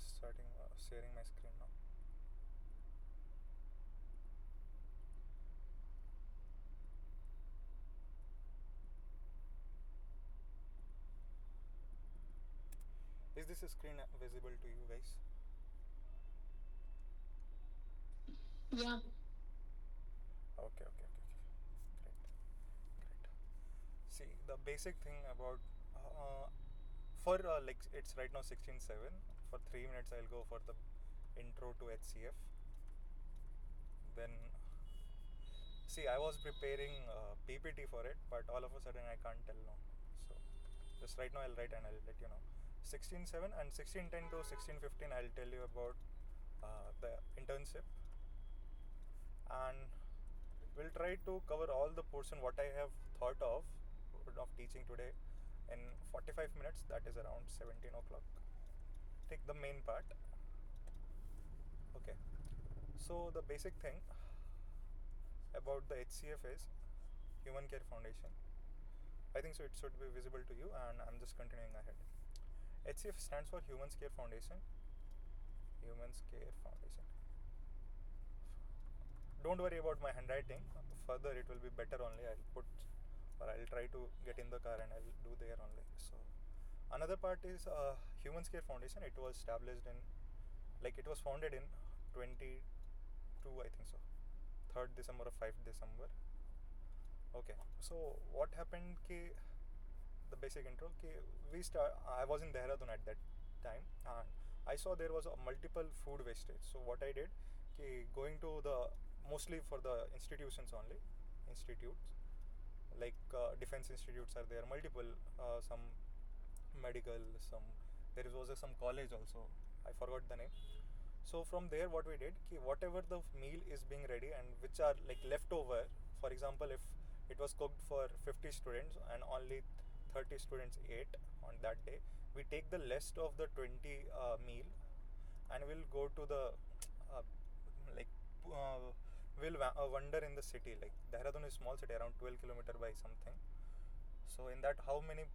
just starting sharing my screen now. Is this screen visible to you guys? Yeah. Okay. Great. See, the basic thing about for like it's right now 16:07. For 3 minutes, I'll go for the intro to HCF. Then, see, I was preparing PPT for it, but all of a sudden I can't tell now. So, just right now I'll write and I'll let you know. 16:07 and 16:10 to 16:15, I'll tell you about the internship, and we'll try to cover all the portion what I have thought of teaching today in 45 minutes. That is around 17 o'clock. Take the main part. Okay. So the basic thing about the HCF is Human Care Foundation. I think so. It should be visible to you, and I'm just continuing ahead. HCF stands for Humans Care Foundation. Humans Care Foundation. Don't worry about my handwriting. Further, it will be better only. I'll try to get in the car and I'll do there only. So, another part is Humans Care Foundation. It was established it was founded in 22, I think so, 3rd December or 5th December. Okay. So, what happened? The basic intro. I was in Dehradun at that time, and I saw there was a multiple food wastage. So what I did, going to the mostly for the institutions only, institutes like defense institutes are there, multiple some medical, some there was some college also. I forgot the name. So from there, what we did, whatever the meal is being ready and which are like leftover. For example, if it was cooked for 50 students and only 30 students ate on that day, we take the list of the 20 meal, and we'll go to the uh, like uh, wander in the city. Like Dehradun is small city, around 12 kilometer by something. So in that, how many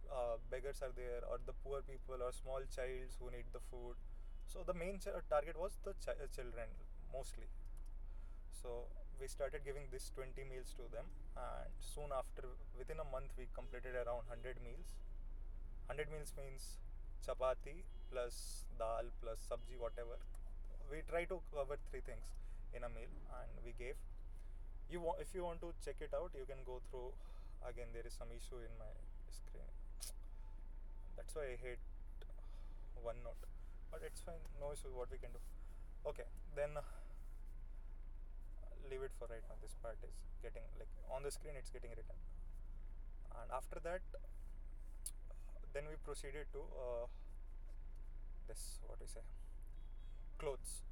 beggars are there, or the poor people, or small childs who need the food? So the main target was the children mostly. So we started giving this 20 meals to them, and soon after, within a month, we completed around 100 meals. 100 meals means chapati plus dal plus sabji, whatever. We try to cover three things in a meal, and we gave. If you want to check it out, you can go through. Again, there is some issue in my screen. That's why I hate OneNote, but it's fine. No issue. What we can do. Okay, then leave it for right now. This part is getting like on the screen. It's getting written, and after that, then we proceeded to this. What we say, clothes.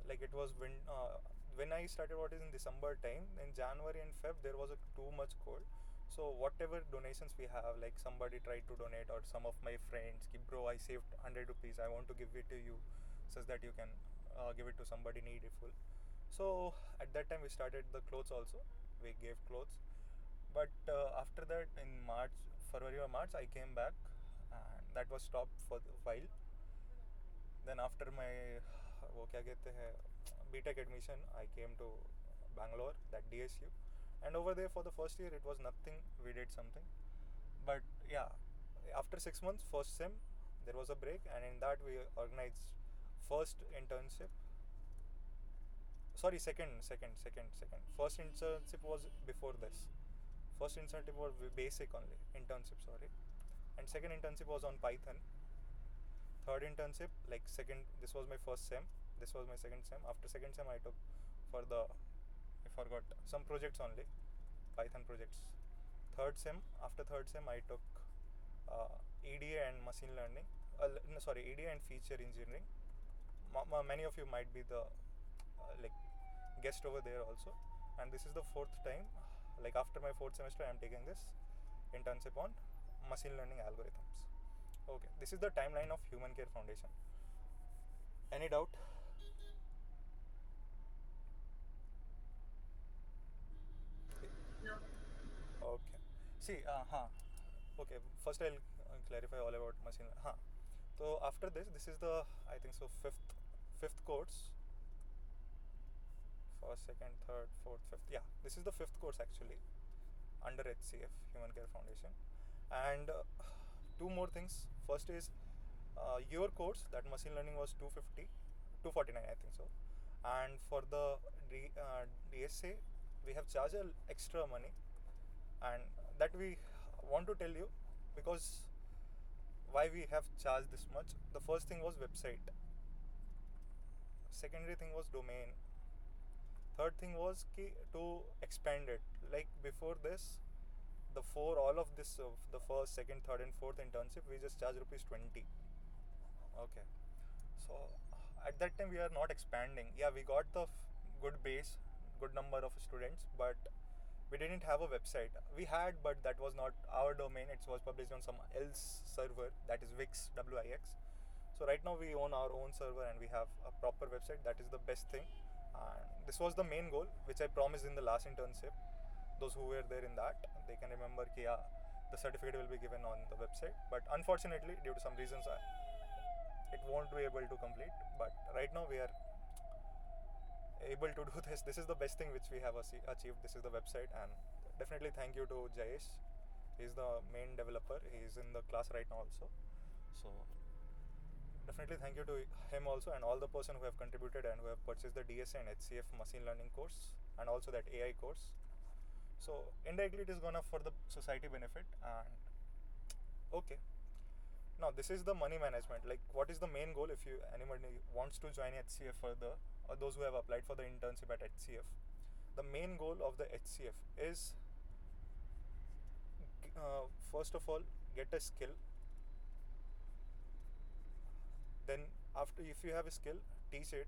Like it was when I started. What is in December time? In January and Feb, there was a too much cold. So whatever donations we have, like somebody tried to donate, or some of my friends, bro, I saved 100 rupees. I want to give it to you, such that you can give it to somebody needful. So at that time we started the clothes also. We gave clothes, but after that in March, February or March, I came back, and that was stopped for a while. Then after my वो क्या कहते हैं BTech admission, I came to Bangalore, that DSU, and over there for the first year it was nothing. We did something, but yeah, after 6 months, first sem, there was a break, and in that we organized first internship. Sorry, second. First internship was before this. First internship was basic only internship. Sorry, and second internship was on Python. Third internship, like second, this was my first sem, this was my second sem. After second sem, I took for the, I forgot, some projects only, Python projects. Third sem, after third sem, I took EDA and machine learning, no, sorry, EDA and feature engineering. Many of you might be the like guest over there also. And this is the fourth time, like after my fourth semester, I am taking this internship on machine learning algorithms. Okay, this is the timeline of Human Care Foundation. Any doubt? No. Okay. See, हाँ. Okay, first I'll clarify all about machine. हाँ. So after this is the, I think so, fifth course. First, second, third, fourth, fifth. Yeah, this is the fifth course actually under HCF, Human Care Foundation. And two more things. First is your course, that machine learning was 250, 249 I think so. And for the DSA, we have charged extra money, and that we want to tell you because why we have charged this much. The first thing was website. Secondary thing was domain. Third thing was to expand it. Like before this, the four all of this the first, second, third, and fourth internship, we just charge rupees 20. Okay, so at that time we are not expanding. Yeah, we got the good base, good number of students, but we didn't have a website. We had, but that was not our domain. It was published on some else server, that is Wix, WIX. So right now we own our own server and we have a proper website. That is the best thing. And this was the main goal, which I promised in the last internship. Those who were there in that, they can remember that yeah, the certificate will be given on the website. But unfortunately, due to some reasons, it won't be able to complete. But right now we are able to do this. This is the best thing which we have achieved. This is the website, and definitely thank you to Jayesh. He's the main developer. He's in the class right now also. So definitely thank you to him also, and all the person who have contributed and who have purchased the DSA and HCF machine learning course, and also that AI course. So indirectly it is gonna for the society benefit. And okay, now this is the money management. Like what is the main goal if you anybody wants to join HCF further, or those who have applied for the internship at HCF? The main goal of the HCF is first of all, get a skill. Then after, if you have a skill, teach it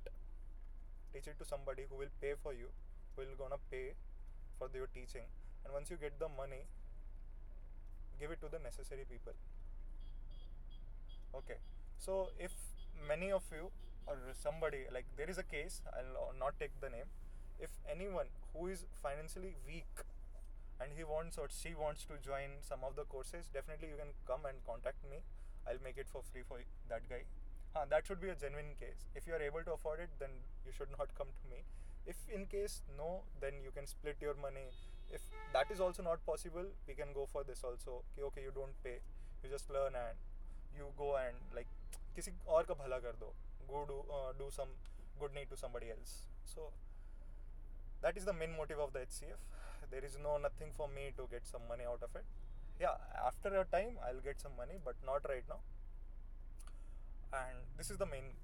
to somebody who will pay for you, who will gonna pay for your teaching. And once you get the money, give it to the necessary people. Okay, so if many of you or somebody, like there is a case, I'll not take the name, if anyone who is financially weak and he wants or she wants to join some of the courses, definitely you can come and contact me. I'll make it for free for that guy. That should be a genuine case. If you are able to afford it, then you should not come to me. If in case no, then you can split your money. If that is also not possible, we can go for this also. Okay, you don't pay, you just learn and you go and like किसी और का भला कर दो. Go do some good need to somebody else. So that is the main motive of the HCF. There is nothing for me to get some money out of it. Yeah, after a time I'll get some money, but not right now. And this is the main.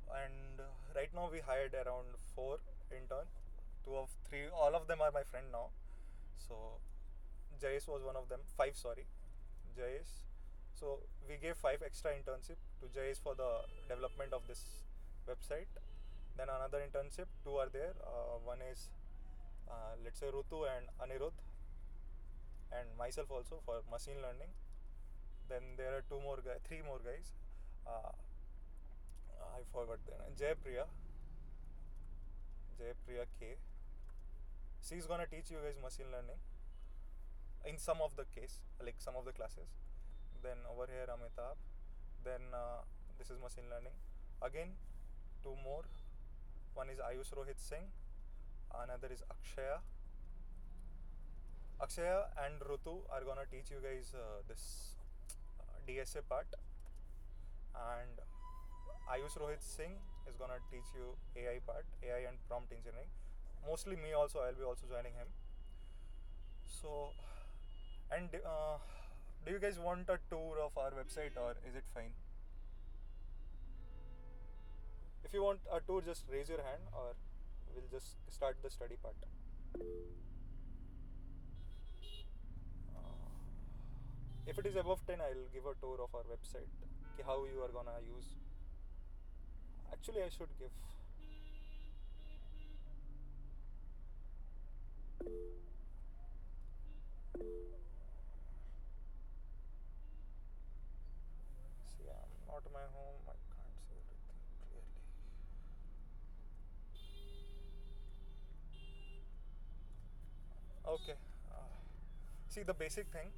And right now we hired around 4 interns. 2 of 3, all of them are my friend now. So Jayesh was one of them. 5, sorry, Jayesh. So we gave 5 extra internship to Jayesh for the development of this website. Then another internship, 2 are there. One is let's say Rutu and Anirudh, and myself also for machine learning. Then there are 3 more guys. I forgot their name. Jayapriya K. She's gonna teach you guys machine learning in some of the case, like some of the classes. Then over here Amitabh. Then this is machine learning. Again, 2 more. One is Ayush Rohit Singh. Another is Akshaya. Akshaya and Rutu are gonna teach you guys this DSA part, and Ayush Rohit Singh is gonna teach you AI part, AI and prompt engineering. Mostly me also, I'll be also joining him. So, and do you guys want a tour of our website or is it fine? If you want a tour, just raise your hand or we'll just start the study part. If it is above 10, I'll give a tour of our website, how you are gonna use. Actually, I should give. See, I'm not at my home, I can't see everything clearly. Okay, see the basic thing.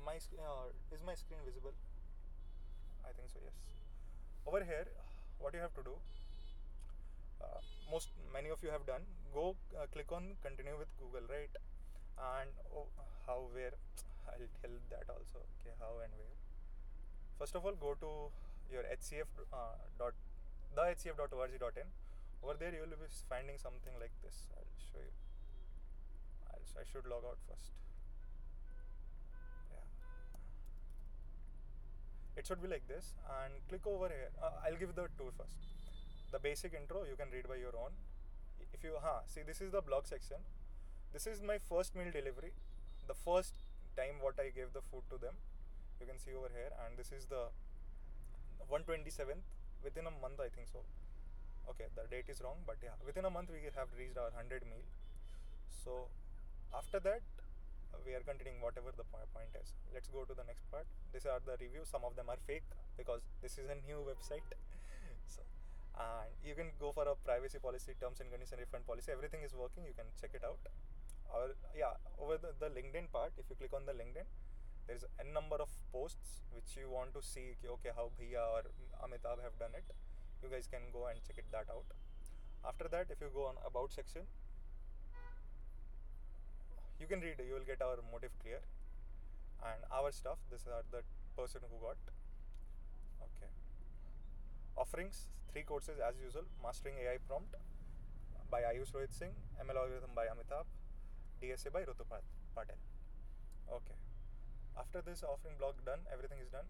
Is my screen visible? I think so, yes. Over here, what you have to do, uh, many of you have done, go click on continue with Google, right? And how, where, I'll tell that also. Okay, how and where. First of all, go to your hcf dot the hcf.org.in. Over there you will be finding something like this. I'll show you. I should log out first. Yeah, it should be like this, and click over here. I'll give the tour first. The basic intro you can read by your own. If you see, this is the blog section. This is my first meal delivery, the first time what I gave the food to them. You can see over here, and this is the 127th, within a month I think so. Okay, the date is wrong, but yeah, within a month we have reached our 100 meal. So after that, we are continuing whatever the point is. Let's go to the next part. These are the reviews. Some of them are fake because this is a new website. So, and you can go for a privacy policy, terms and conditions, refund policy. Everything is working. You can check it out. Or yeah, over the LinkedIn part, if you click on the LinkedIn, there is n number of posts which you want to see. Okay, how Bhaiya or Amitabh have done it. You guys can go and check that out. After that, if you go on about section, you can read. You will get our motive clear and our stuff. These are the person who got. Okay. Offerings, 3 courses as usual. Mastering AI prompt by Ayush Rohit Singh, ML algorithm by Amitabh, DSA by Rutu Patel. Okay. After this offering block done, everything is done.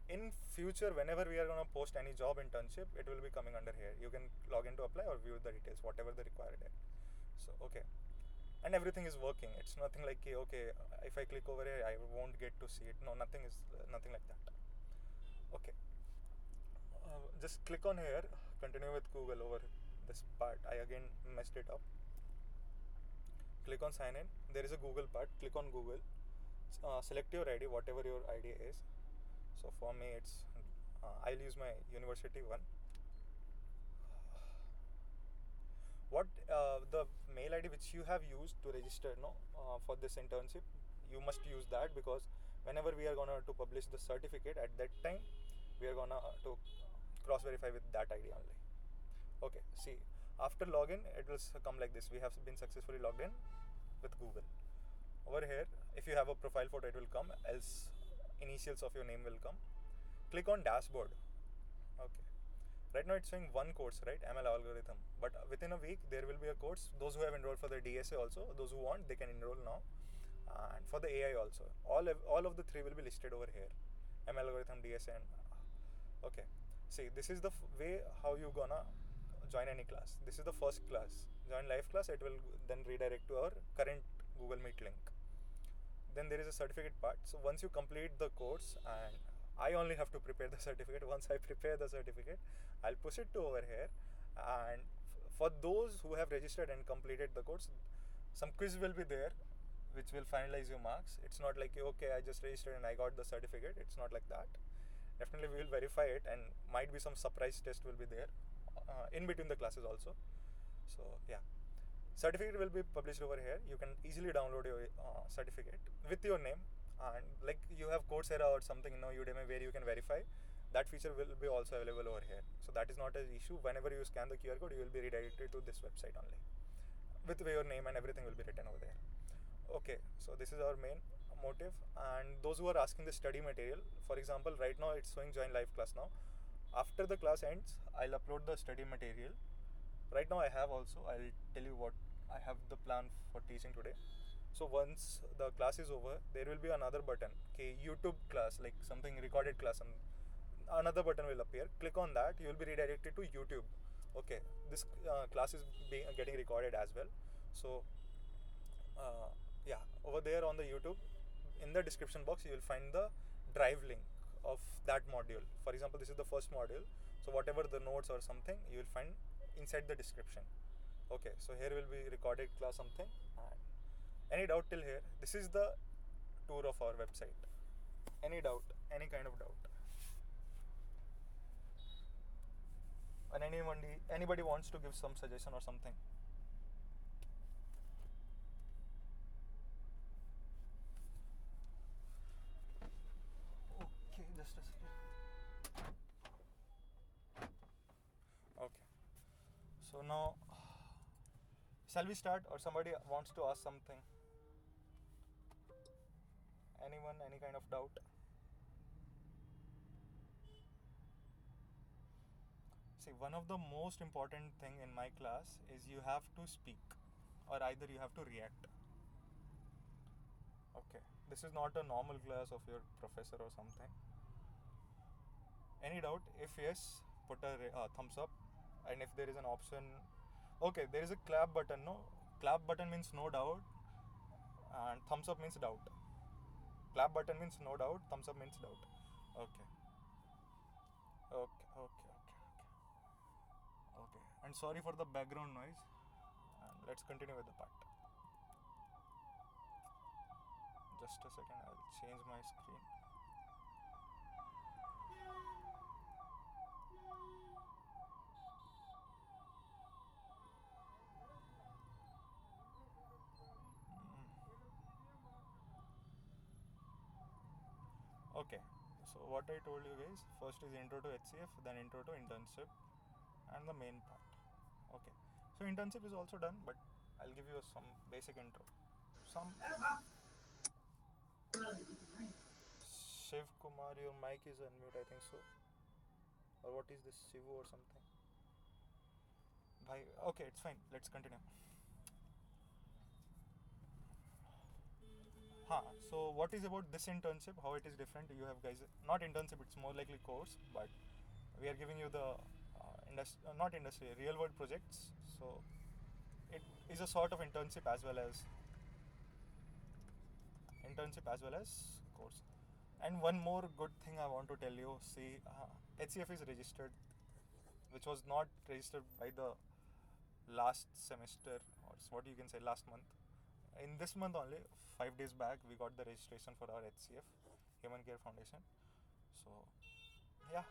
In future, whenever we are going to post any job internship, it will be coming under here. You can log in to apply or view the details, whatever the required is. So, okay. And everything is working. It's nothing like, okay, if I click over here, I won't get to see it. No, nothing like that. Okay. Just click on here, continue with Google over this part. I again messed it up. Click on sign in. There is a Google part. Click on Google. Select your ID, whatever your ID is. So for me, it's I'll use my university one. What the mail ID which you have used to register for this internship, you must use that, because whenever we are gonna to publish the certificate, at that time we are gonna to cross verify with that ID only. Okay, see, after login it will come like this. We have been successfully logged in with Google. Over here, if you have a profile photo, it will come, else initials of your name will come. Click on dashboard. Okay, right now it's showing one course, right, ML algorithm, but within a week there will be a course. Those who have enrolled for the DSA also, those who want, they can enroll now, and for the AI also, all of the 3 will be listed over here, ML algorithm, DSA, and okay. See, this is the way how you gonna join any class. This is the first class. Join live class. It will then redirect to our current Google Meet link. Then there is a certificate part. So once you complete the course, and I only have to prepare the certificate. Once I prepare the certificate, I'll push it to over here. And for those who have registered and completed the course, some quiz will be there, which will finalize your marks. It's not like, okay, I just registered and I got the certificate. It's not like that. Definitely we will verify it, and might be some surprise test will be there in between the classes also. So yeah, certificate will be published over here. You can easily download your certificate with your name, and like you have Coursera or something, Udemy, where you can verify. That feature will be also available over here. So that is not an issue. Whenever you scan the QR code, you will be redirected to this website only, with your name and everything will be written over there. Okay, so this is our main motive. And those who are asking the study material, for example, right now it's showing join live class now. After the class ends, I'll upload the study material. Right now I have also, I'll tell you what I have the plan for teaching today. So once the class is over, there will be another button, okay, YouTube class, like something recorded class, and another button will appear. Click on that, you will be redirected to YouTube. Okay, this class is getting recorded as well. So yeah, over there on the YouTube, in the description box, you will find the drive link of that module. For example, this is the first module. So whatever the notes or something, you will find inside the description. Okay, so here will be recorded class something. And any doubt till here? This is the tour of our website. Any doubt? Any kind of doubt? And anybody wants to give some suggestion or something? Shall we start, or somebody wants to ask something? Anyone, any kind of doubt? See, one of the most important thing in my class is you have to speak, or either you have to react. Okay, this is not a normal class of your professor or something. Any doubt? If yes, put a thumbs up. And if there is an option, okay, there is a clap button. No, clap button means no doubt, and thumbs up means doubt. Clap button means no doubt, thumbs up means doubt. Okay, okay. And sorry for the background noise. And let's continue with the part. Just a second, I'll change my screen. Okay, so what I told you guys, first is intro to HCF, then intro to internship, and the main part. Okay, so internship is also done, but I'll give you some basic intro. Some Shiv Kumar, your mic is unmute, I think so. Or what is this, Shivu or something? Bhai, okay, it's fine. Let's continue. So what is about this internship? How it is different? You have guys, not internship, it's more likely course, but we are giving you the not industry, real world projects. So it is a sort of internship as well as course. And one more good thing I want to tell you, see, HCF is registered, which was not registered by the last semester, or what you can say last month. In this month only, 5 days back, we got the registration for our HCF, Human Care Foundation. So yeah,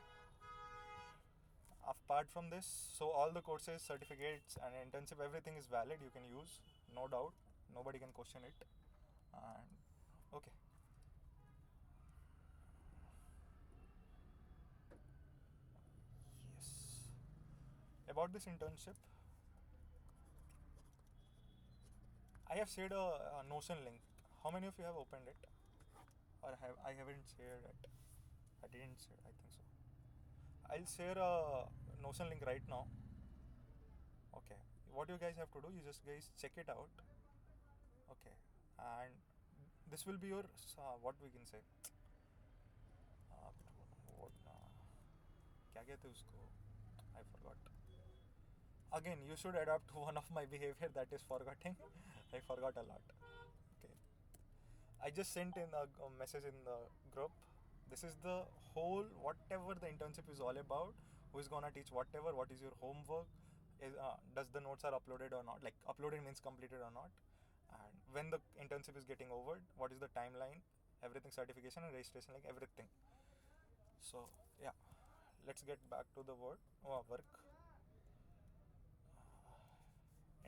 apart from this, so all the courses, certificates and internship, everything is valid, you can use, no doubt, nobody can question it. And okay, yes, about this internship, I have shared a Notion link. How many of you have opened it? Or I haven't shared it? I didn't share, I think so. I'll share a Notion link right now. Okay, what you guys have to do, you just guys check it out. Okay, and this will be your what we can say, what क्या कहते हैं उसको, I forgot. Again, you should adapt to one of my behavior, that is forgetting. I forgot a lot. Okay, I just sent in a message in the group. This is the whole, whatever the internship is all about, who is gonna teach whatever, what is your homework, does the notes are uploaded or not, like uploaded means completed or not, and when the internship is getting over, what is the timeline, everything, certification and registration, like everything. So yeah, let's get back to the work.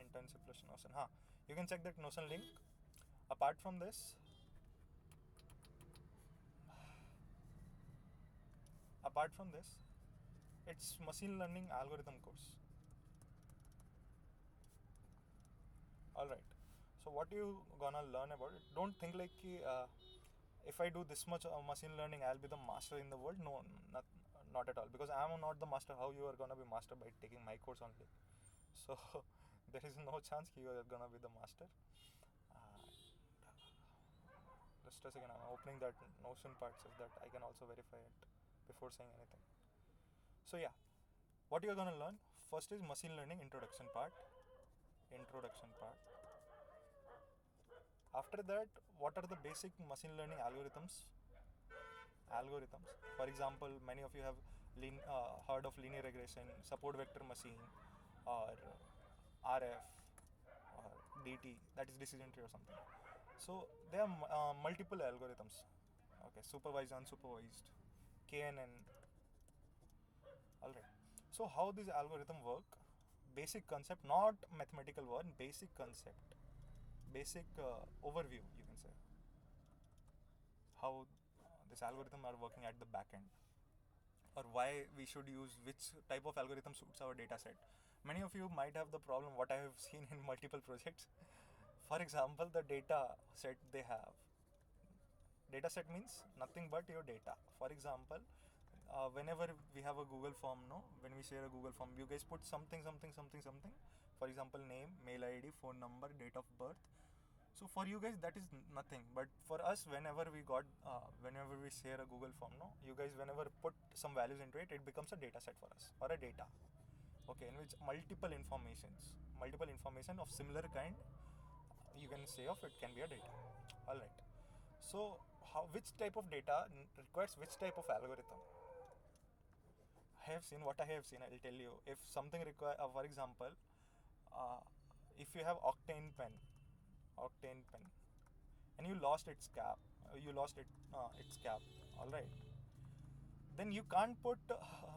Internship plus Notion. You can check that Notion link. Apart from this, it's machine learning algorithm course. Alright, so what you gonna learn about it? Don't think like if I do this much machine learning, I'll be the master in the world. No, not at all, because I am not the master. How you are gonna be master? By taking my course only. So there is no chance you are gonna be the master. Just a second, I'm opening that Notion part so that I can also verify it before saying anything. So yeah, what you are gonna learn first is machine learning introduction part. After that, what are the basic machine learning algorithms? For example, many of you have heard of linear regression, support vector machine, or RF, or DT, that is decision tree or something. So there are multiple algorithms. Okay, supervised, unsupervised, KNN. Alright. So how this algorithm work? Basic concept, not mathematical one. Basic concept, basic overview, you can say. How this algorithm are working at the back end, or why we should use which type of algorithm suits our data set. Many of you might have the problem what I have seen in multiple projects. For example, the data set they have. Data set means nothing but your data. For example, whenever we have a Google form, no, when we share a Google form, you guys put something, something, something, something. For example, name, mail ID, phone number, date of birth. So for you guys that is nothing, but for us, whenever we share a Google form, no, you guys whenever put some values into it, it becomes a data set for us or a data. Okay, in which multiple information of similar kind, you can say of it can be a data. All right. So which type of data requires which type of algorithm? I have seen what I have seen. I'll tell you. If something require, for example, uh, if you have octane pen, and you lost its cap, its cap. All right. Then you can't put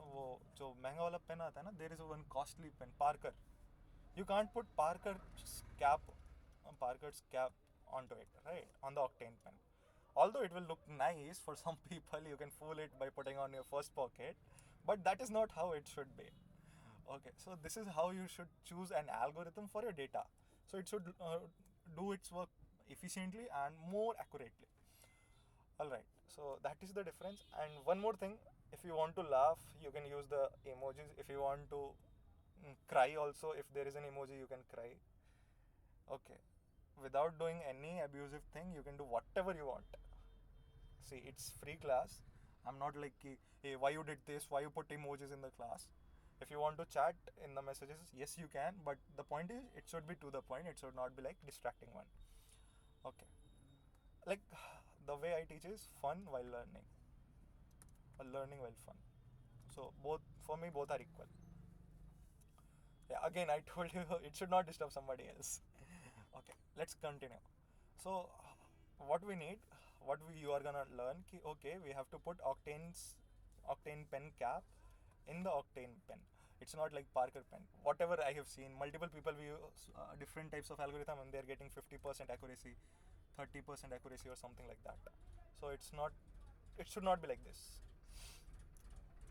वो जो महंगा वाला pen आता है ना, there is one costly pen, Parker. You can't put cap, Parker's cap onto it, right? On the octane pen. Although it will look nice for some people, you can fool it by putting on your first pocket, but that is not how it should be. Okay, so this is how you should choose an algorithm for your data. So it should do its work efficiently and more accurately. All right, so that is the difference. And one more thing, if you want to laugh, you can use the emojis. If you want to cry also, if there is an emoji, you can cry. Okay, without doing any abusive thing, you can do whatever you want. See, it's free class. I'm not like, hey, why you did this, why you put emojis in the class. If you want to chat in the messages, yes, you can, but the point is, it should be to the point. It should not be like distracting one. Okay, like the way I teach is fun while learning, or learning while fun. So both, for me, both are equal. Yeah, again, I told you it should not disturb somebody else. Okay, let's continue. So what we need, you are gonna learn ki, okay, we have to put octane pen cap in the octane pen. It's not like Parker pen. Whatever I have seen, multiple people use different types of algorithm and they're getting 50% accuracy, 30% accuracy or something like that. So it should not be like this.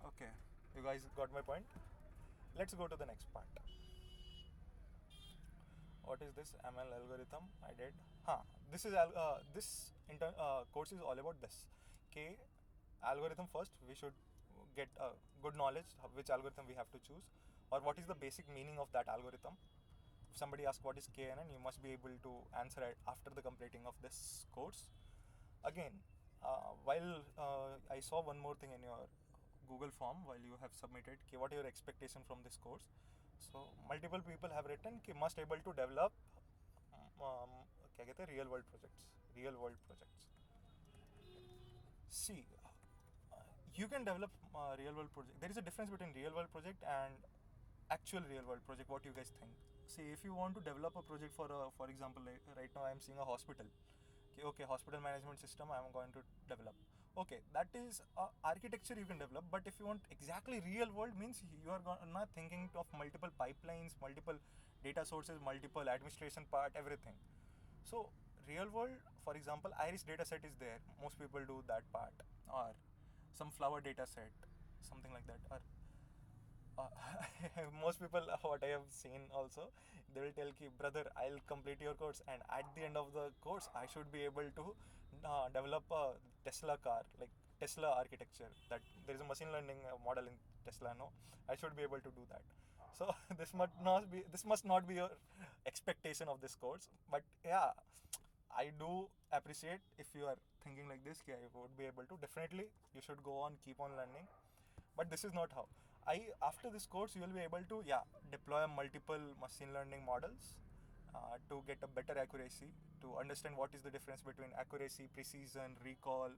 Okay, you guys got my point. Let's go to the next part. What is this ML algorithm? I did. This is course is all about this. Okay, algorithm first. We should get good knowledge of which algorithm we have to choose, or what is the basic meaning of that algorithm. If somebody asks what is KNN, you must be able to answer it after the completing of this course. Again, while I saw one more thing in your Google form while you have submitted, what are your expectation from this course? So multiple people have written कि must able to develop क्या कहते हैं real world projects. See, you can develop real world project. There is a difference between real world project and actual real world project. What you guys think? See, if you want to develop a project for example, like right now I am seeing a hospital. Okay, hospital management system I am going to develop. Okay, that is architecture you can develop, but if you want exactly real world, means you are not thinking of multiple pipelines, multiple data sources, multiple administration part, everything. So real world, for example, iris data set is there, most people do that part, or some flower data set, something like that, or most people what I have seen also, they will tell ki brother, I'll complete your course and at the end of the course I should be able to develop a Tesla car, like Tesla architecture, that there is a machine learning model in Tesla, no, I should be able to do that. So this must not be your expectation of this course, but yeah, I do appreciate if you are thinking like this, I would be able to, definitely you should go on, keep on learning, but this is not how. After this course you will be able to deploy multiple machine learning models to get a better accuracy, to understand what is the difference between accuracy, precision, recall,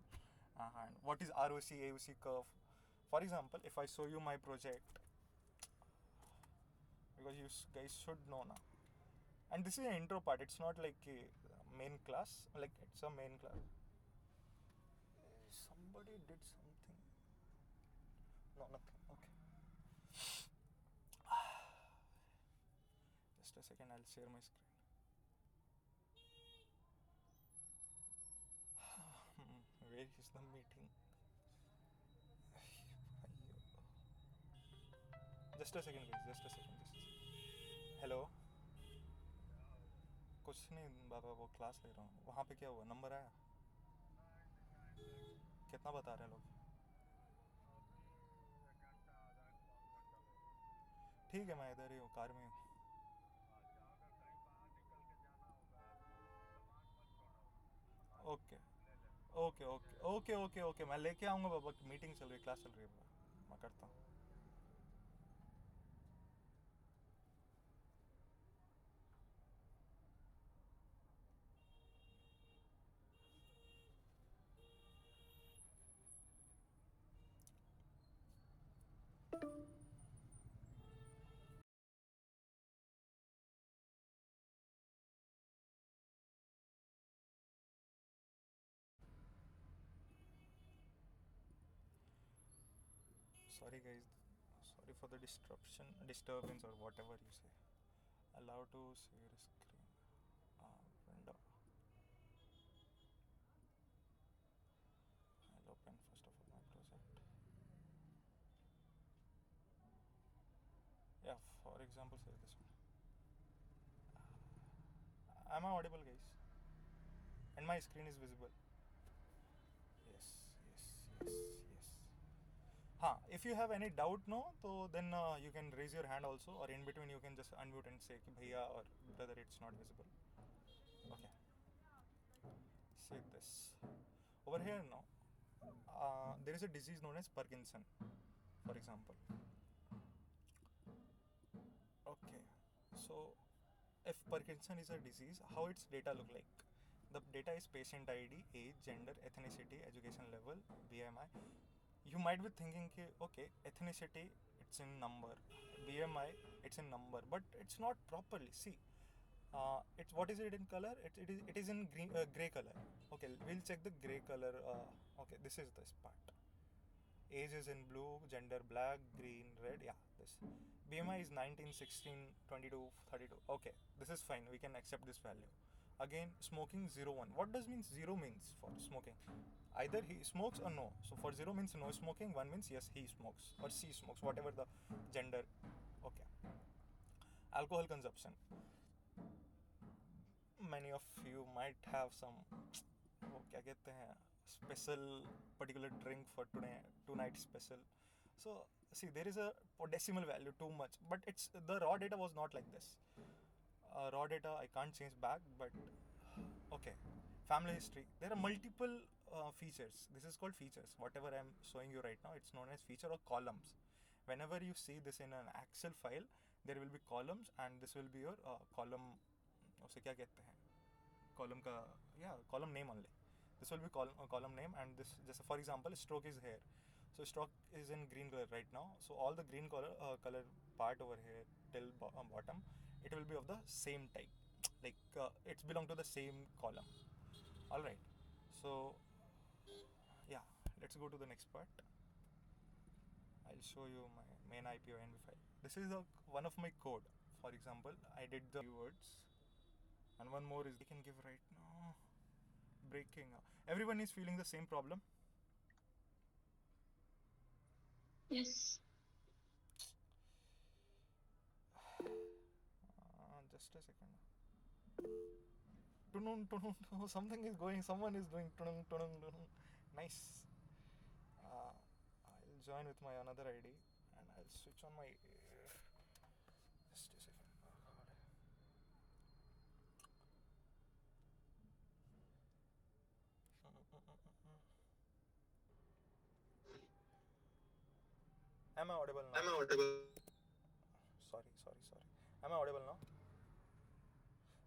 and what is ROC AOC curve. For example, if I show you my project, because you guys should know now, and this is an intro part, it's not like a main class, like it's a main class. Somebody did something. No, nothing. Okay. Just a second, I'll share my screen. Where is the meeting? Just a second, guys. Just a second. Hello. कुछ नहीं बाबा, वो class ले रहा हूँ। वहाँ पे क्या हुआ, नंबर आया? कितना बता रहे हैं लोग? ठीक है, मैं इधर ही हूँ, कार में हूँ। Okay okay okay okay okay okay, मैं लेके आऊँगा बाबा। मीटिंग चल रही है, क्लास चल रही है बाबा, मैं करता हूँ। Sorry guys, sorry for the disturbance or whatever you say. Allow to share screen. Window. I'll open first of all my project. Yeah, for example, say this one. Am I audible, guys? And my screen is visible. Yes, yes, yes, yes. If you have any doubt, no, so then you can raise your hand also, or in between you can just unmute and say, कि भैया or brother, it's not visible. Okay. Say this. Over here now, there is a disease known as Parkinson, for example. Okay. So, if Parkinson is a disease, how its data look like? The data is patient ID, age, gender, ethnicity, education level, BMI. You might be thinking, okay, ethnicity, it's in number, BMI, it's in number, but it's not properly. See, it's what is it in color? It is in green, gray color. Okay, we'll check the gray color. Okay, this is this part. Age is in blue, gender black, green, red. Yeah, this. BMI is 19, 16, 22, 32. Okay, this is fine. We can accept this value. Again, smoking 0, 1. What does means 0 means for smoking? Either he smokes or no. So for 0 means no smoking, 1 means yes, he smokes or she smokes, whatever the gender. Okay. Alcohol consumption. Many of you might have some, वो क्या कहते हैं, special particular drink for tonight special. So see, there is a decimal value too much, but it's the raw data was not like this. Raw data I can't change back, but okay. Family history. There are multiple features. This is called features. Whatever I'm showing you right now, it's known as feature or columns. Whenever you see this in an Excel file, there will be columns, and this will be your column. उसे क्या कहते हैं, column का, yeah, column name only. This will be column name, and this, just for example, stroke is here. So stroke is in green color right now. So all the green color part over here till bottom, it will be of the same type. Like it's belong to the same column. All right. So yeah, let's go to the next part. I'll show you my main IP or NV file. This is one of my code. For example, I did the words, and one more is I can give right now. Breaking. Everyone is feeling the same problem. Yes. Just a second. Something is going. Someone is doing. Nice. I'll join with my another ID, and I'll switch on my. Just a second. Am I audible now? Am I audible? Sorry. Am I audible now?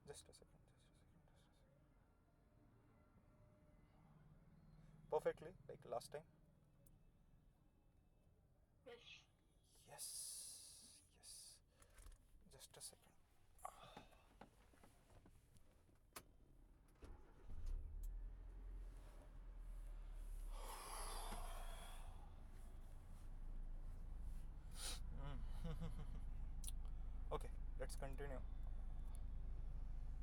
Just a second. Perfectly, like last time. Yes. Yes. Just a second. Okay, let's continue.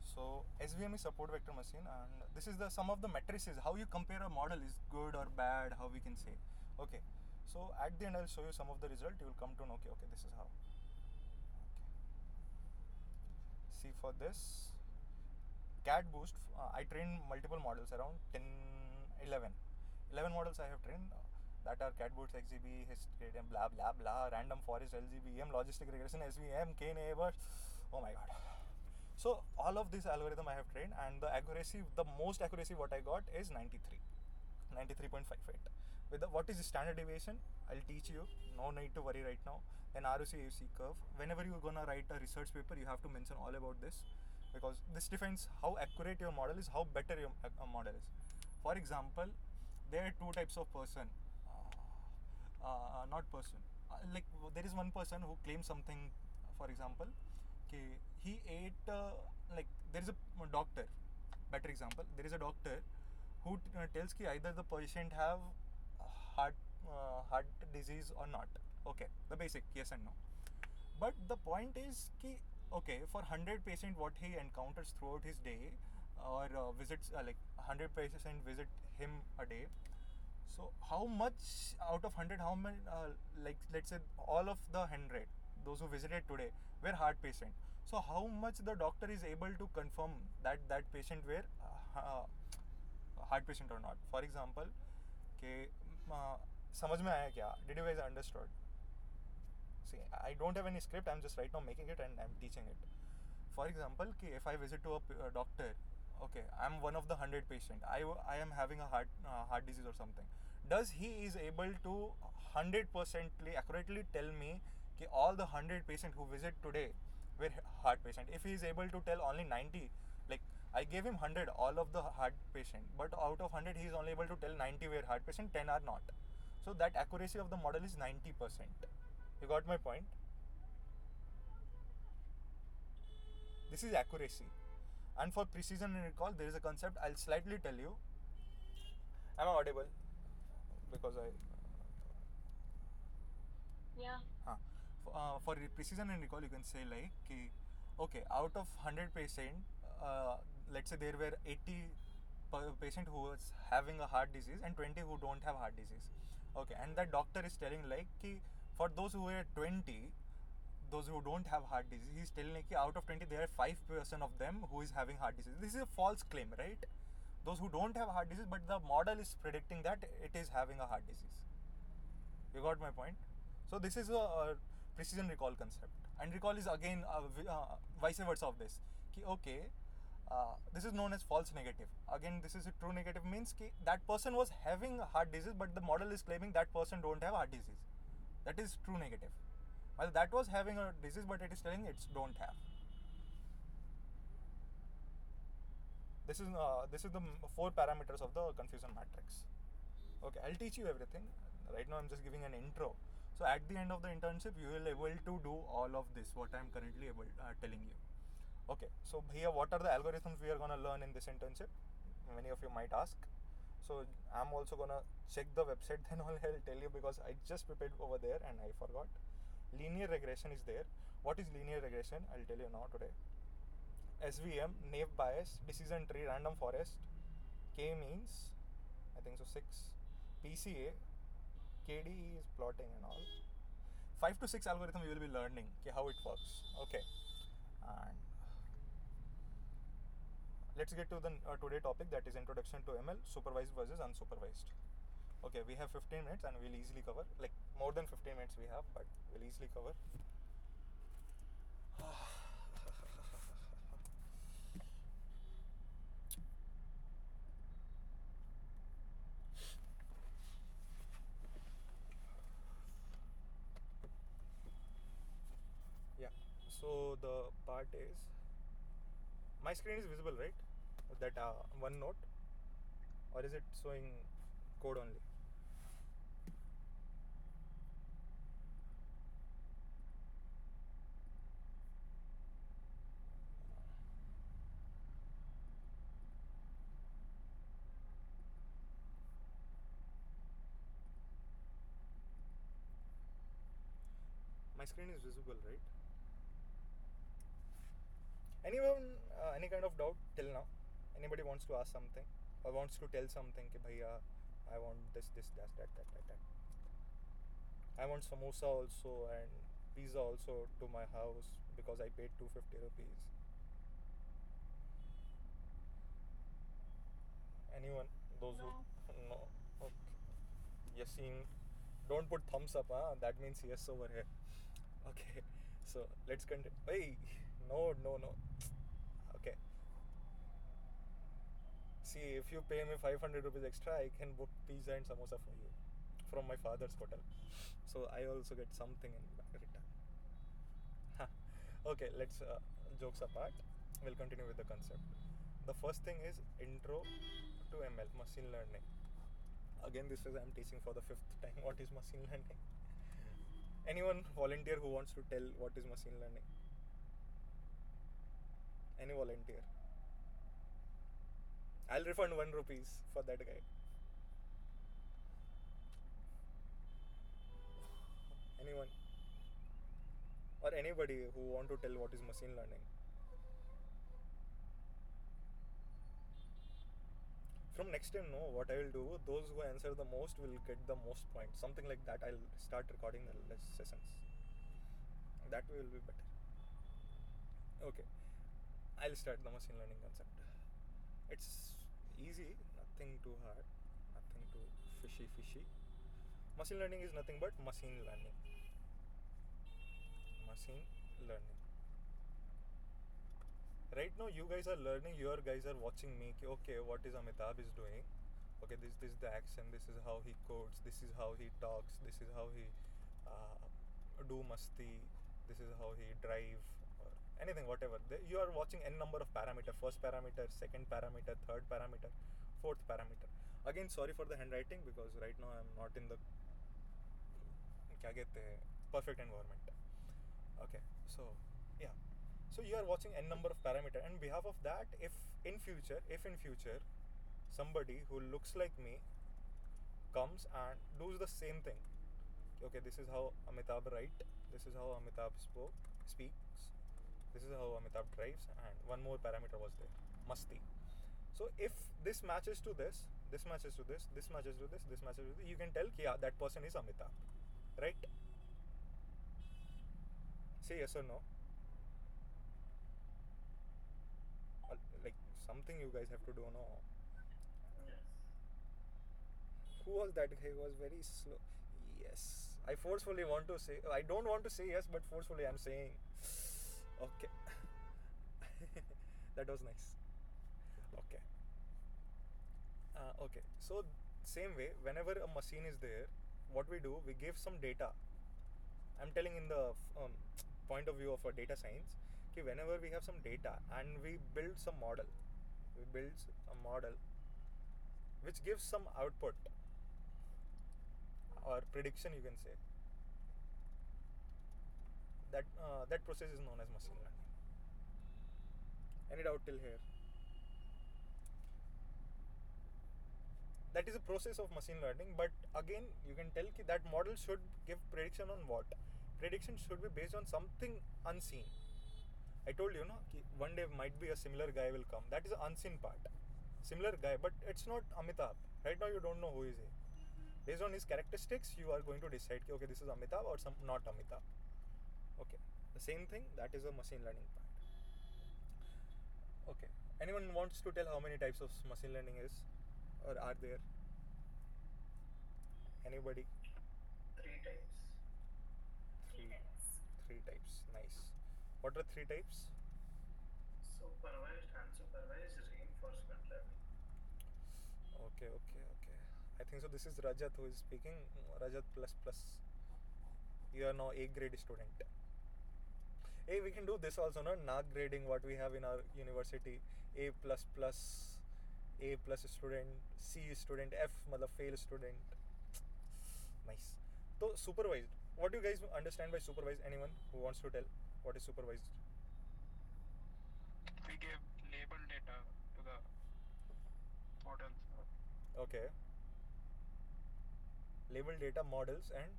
So SVM is support vector machine, and this is the some of the matrices, how you compare a model is good or bad, how we can say. Okay, so at the end I'll show you some of the result. You will come to know, okay, this is how. Okay. see for this CAD boost, I trained multiple models, around 10, 11. 11 models I have trained, that are CAD boost, XGB, history, and blah blah blah, random forest, LGBM, logistic regression, SVM, K neighbors. Oh my god. So all of this algorithm I have trained, and the accuracy, the most accuracy what I got is 93. 93.58. With the, what is the standard deviation, I'll teach you, no need to worry right now. Then ROC AUC curve, whenever you're gonna write a research paper, you have to mention all about this, because this defines how accurate your model is, how better your model is. For example, there are two types of person, not person, like there is one person who claims something. For example, okay, he ate, like there is a doctor, better example, there is a doctor who tells ki either the patient have heart heart disease or not. Okay, the basic yes and no. But the point is ki, okay, for 100 patient what he encounters throughout his day, or visits, like 100 patient visit him a day. So how much out of 100, how many, like let's say all of the 100, those who visited today were heart patient. So how much the doctor is able to confirm that that patient were heart patient or not? For example, कि समझ में आया क्या? Did you guys understood? See, I don't have any script. I'm just right now making it and I'm teaching it. For example, कि if I visit to a doctor, okay, I'm one of the 100 patient. I am having a heart disease or something. Does he is able to 100% accurately tell me कि all the 100 patient who visit today were heart patient? If he is able to tell only 90, like I gave him 100 all of the heart patient, but out of 100 he is only able to tell 90 were heart patient, 10 are not. So that accuracy of the model is 90%. You got my point? This is accuracy. And for precision and recall, there is a concept I'll slightly tell you. Am I audible? Because I. Yeah. For precision and recall, you can say like, okay, out of 100 patient, let's say there were 80 patient who was having a heart disease and 20 who don't have heart disease. Okay, and that doctor is telling like, for those who were 20, those who don't have heart disease, he's telling like out of 20 there are 5% of them who is having heart disease. This is a false claim, right? Those who don't have heart disease, but the model is predicting that it is having a heart disease. You got my point? So this is a precision recall concept, and recall is again vice versa of this. Okay, this is known as false negative. Again, this is a true negative, means that person was having heart disease, but the model is claiming that person don't have heart disease. That is true negative. While that was having a disease, but it is telling it's don't have. This is the 4 parameters of the confusion matrix. Okay, I'll teach you everything. Right now I'm just giving an intro. So at the end of the internship, you will be able to do all of this, what I'm currently telling you. Okay, so here what are the algorithms we are going to learn in this internship? Many of you might ask. So I'm also going to check the website, then I'll tell you, because I just prepared over there and I forgot. Linear regression is there. What is linear regression? I'll tell you now today. SVM, naive Bayes, decision tree, random forest, K means, I think so 6, PCA, KD is plotting and all. 5 to 6 algorithm you will be learning how it works. Okay, and let's get to the today topic, that is introduction to ML, supervised versus unsupervised. Okay, we have 15 minutes and we'll easily cover, like more than 15 minutes we have, but we'll easily cover. Yeah, so the part is, my screen is visible, right? That one note, or is it showing code only? My screen is visible, right? Anyone, any kind of doubt till now? Anybody wants to ask something or wants to tell something? Ki bhaiya, I want this, that. I want samosa also and pizza also to my house because I paid 250 rupees. Anyone? Those No. who no. Okay. Yes, in. Don't put thumbs up, huh? That means yes over here. Okay. So let's continue. Hey, no, no, no. Okay. See, if you pay me 500 rupees extra, I can book pizza and samosa for you from my father's hotel. So I also get something in return. Okay, let's jokes apart. We'll continue with the concept. The first thing is intro to ML, machine learning. Again, this is I'm teaching for the fifth time. What is machine learning? Anyone volunteer who wants to tell what is machine learning? Any volunteer? I'll refund 1 rupees for that guy. Anyone? Or anybody who want to tell what is machine learning? From next time, no, what I will do, those who answer the most will get the most points. Something like that. I'll start recording the sessions. That way will be better. Okay, I'll start the machine learning concept. It's easy, nothing too hard, nothing too fishy. Machine learning is nothing but machine learning. Machine learning. Right now, you guys are learning. Your guys are watching me. Okay, what is Amitabh is doing? Okay, this is the action. This is how he codes. This is how he talks. This is how he do masti. This is how he drive or anything, whatever. You are watching n number of parameter. First parameter, second parameter, third parameter, fourth parameter. Again, sorry for the handwriting because right now I'm not in the क्या कहते हैं perfect environment. Okay, so yeah. So you are watching n number of parameter, and behalf of that, if in future somebody who looks like me comes and does the same thing. Okay, this is how Amitabh write. This is how Amitabh speaks. This is how Amitabh drives, and one more parameter was there, masti. So if this matches to this, this matches to this, this matches to this, this matches to this, you can tell, yeah, that person is Amitabh, right? Say yes or no. Like something you guys have to do, no? Yes. Who was that guy who was very slow? Yes. I forcefully want to say, I don't want to say yes, but forcefully I'm saying. Okay. That was nice. Okay. Okay. So, same way, whenever a machine is there, what we do, we give some data. I'm telling in the point of view of a data science, okay, whenever we have some data and we build some model, we build a model which gives some output or prediction, you can say. That process is known as machine learning. Any doubt till here? That is a process of machine learning, but again, you can tell that model should give prediction on what? Prediction should be based on something unseen. I told you, no, one day might be a similar guy will come. That is the unseen part. Similar guy, but it's not Amitabh. Right now, you don't know who is he. Based on his characteristics, you are going to decide, okay, this is Amitabh or some not Amitabh. Okay, the same thing. That is a machine learning part. Okay. Anyone wants to tell how many types of machine learning is, or are there? Anybody? Three types. Three. Three types. Nice. What are three types? Supervised, unsupervised, reinforcement learning. Okay. I think so. This is Rajat who is speaking. Rajat plus plus. You are now A grade student. Hey, we can do this also, no? NAG grading, what we have in our university. A plus plus, A plus student, C student, F matlab fail student. Nice. So supervised. What do you guys understand by supervised? Anyone who wants to tell what is supervised? We give label data to the models. Okay. Label data models and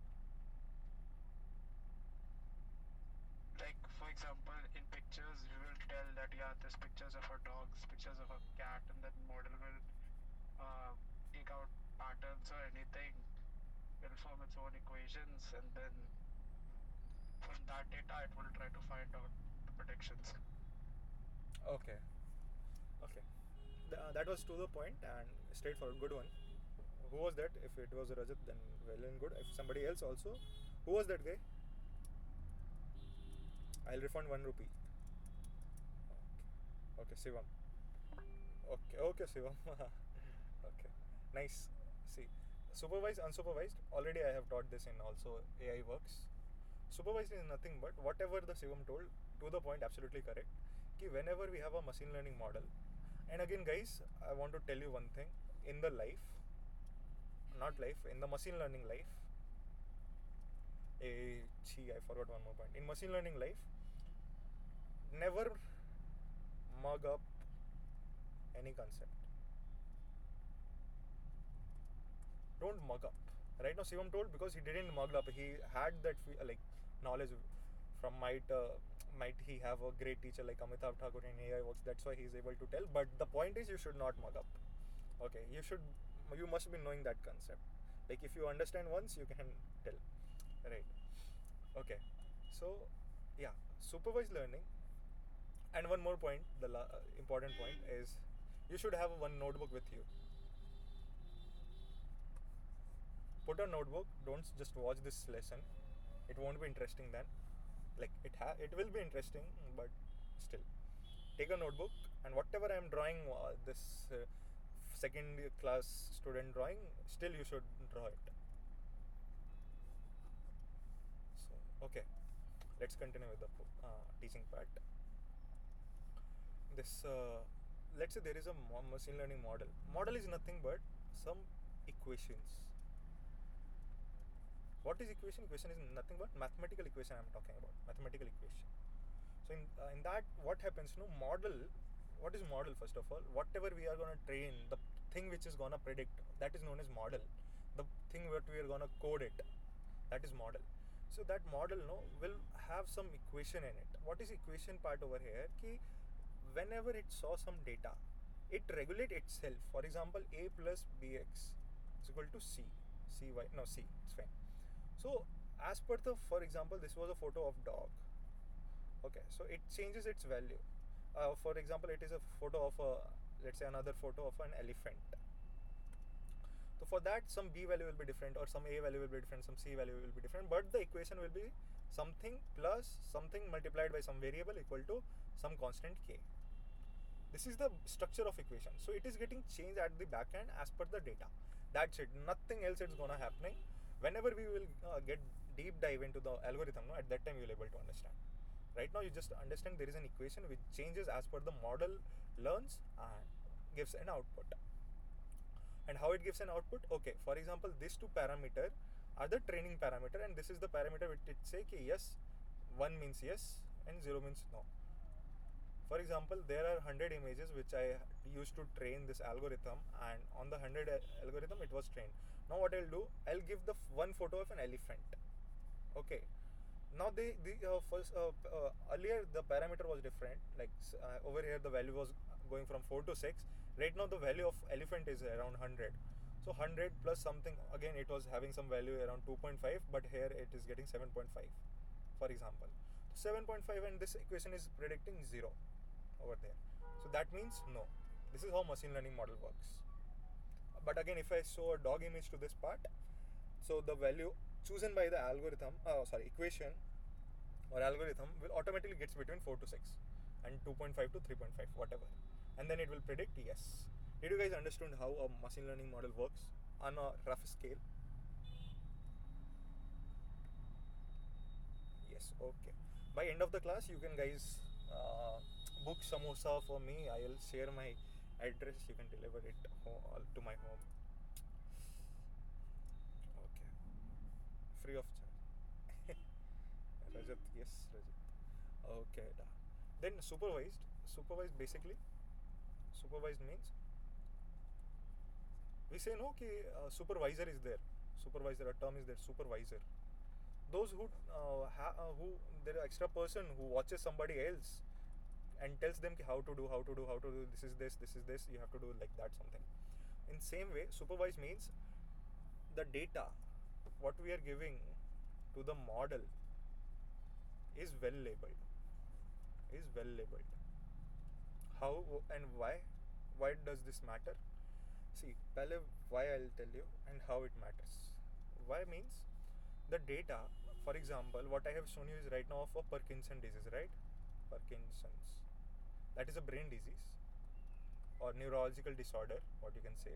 Like for example, in pictures, we will tell that yeah, this pictures of a dog, pictures of a cat, and then model will take out patterns or anything, will form its own equations, and then from that data, it will try to find out the predictions. okay. that was to the point and straightforward. Good one. Who was that? If it was Rajat, then well and good. If somebody else also, who was that guy? I'll refund 1 rupee. Okay, Shivam. Okay, Shivam. Okay, nice. See, supervised, unsupervised. Already I have taught this in also AI works. Supervised is nothing but whatever the Shivam told, to the point, absolutely correct. Ki whenever we have a machine learning model, and again, guys, I want to tell you one thing: in the life, not life, in the machine learning life. I forgot one more point. In machine learning life, never mug up any concept. Don't mug up. Right now, Shivam told because he didn't mug up. He had that like knowledge from might he have a great teacher like Amitabh Thakur in AI works. That's why he's able to tell. But the point is, you should not mug up. Okay, you must be knowing that concept. Like if you understand once, you can tell. Right. Okay. So yeah, supervised learning. And one more point, the important point is you should have one notebook with you. Put a notebook. Don't just watch this lesson. It won't be interesting then. Like it will be interesting, but still, take a notebook and whatever I am drawing, this second class student drawing, still you should draw it. So okay, let's continue with the teaching part. This let's say there is a machine learning model. Model is nothing but some equations. What is equation? Equation is nothing but mathematical equation. I'm talking about mathematical equation. So in that, what happens? No model. What is model? First of all, whatever we are gonna train, the thing which is gonna predict, that is known as model. The thing what we are gonna code it, that is model. So that model, will have some equation in it. What is equation part over here? Ki whenever it saw some data, it regulate itself. For example, a plus bx is equal to c. C. It's fine. So as per for example, this was a photo of dog. Okay, so it changes its value. For example, it is a photo of let's say another photo of an elephant. So for that, some b value will be different, or some a value will be different, some c value will be different, but the equation will be something plus something multiplied by some variable equal to some constant k. This is the structure of equation. So it is getting changed at the back end as per the data. That's it. Nothing else is gonna happening. Whenever we will get deep dive into the algorithm, at that time you will able to understand. Right now you just understand there is an equation which changes as per the model learns and gives an output. And how it gives an output? Okay, for example, these two parameter are the training parameter, and this is the parameter which it say ki yes, 1 means yes and 0 means no. For example, there are 100 images which I used to train this algorithm, and on the 100 algorithm it was trained. Now what I'll do, I'll give the one photo of an elephant. Okay. Now first earlier the parameter was different. Like over here the value was going from 4 to 6. Right now the value of elephant is around 100. So 100 plus something, again it was having some value around 2.5, but here it is getting 7.5, for example. So 7.5, and this equation is predicting 0 over there. So that means no. This is how machine learning model works. But again, if I show a dog image to this part, so the value chosen by the equation or algorithm will automatically gets between 4 to 6 and 2.5 to 3.5, whatever. And then it will predict yes. Did you guys understand how a machine learning model works on a rough scale? Yes, okay. By end of the class, you can guys book samosa for me. I will share my address. You can deliver it to my home. Okay. Free of charge. Rajat, yes, Rajat. Okay. Then supervised. Supervised means we say no ki supervisor is there. Supervisor, a term is there. Supervisor. Those who there are extra person who watches somebody else and tells them how to do, this is this, you have to do like that, something. In same way, supervised means the data what we are giving to the model is well labeled. How and why? why does this matter? See, पहले why I'll tell you and how it matters. Why means the data, for example, what I have shown you is right now for Parkinson disease, right? Parkinson's. That is a brain disease or neurological disorder, what you can say.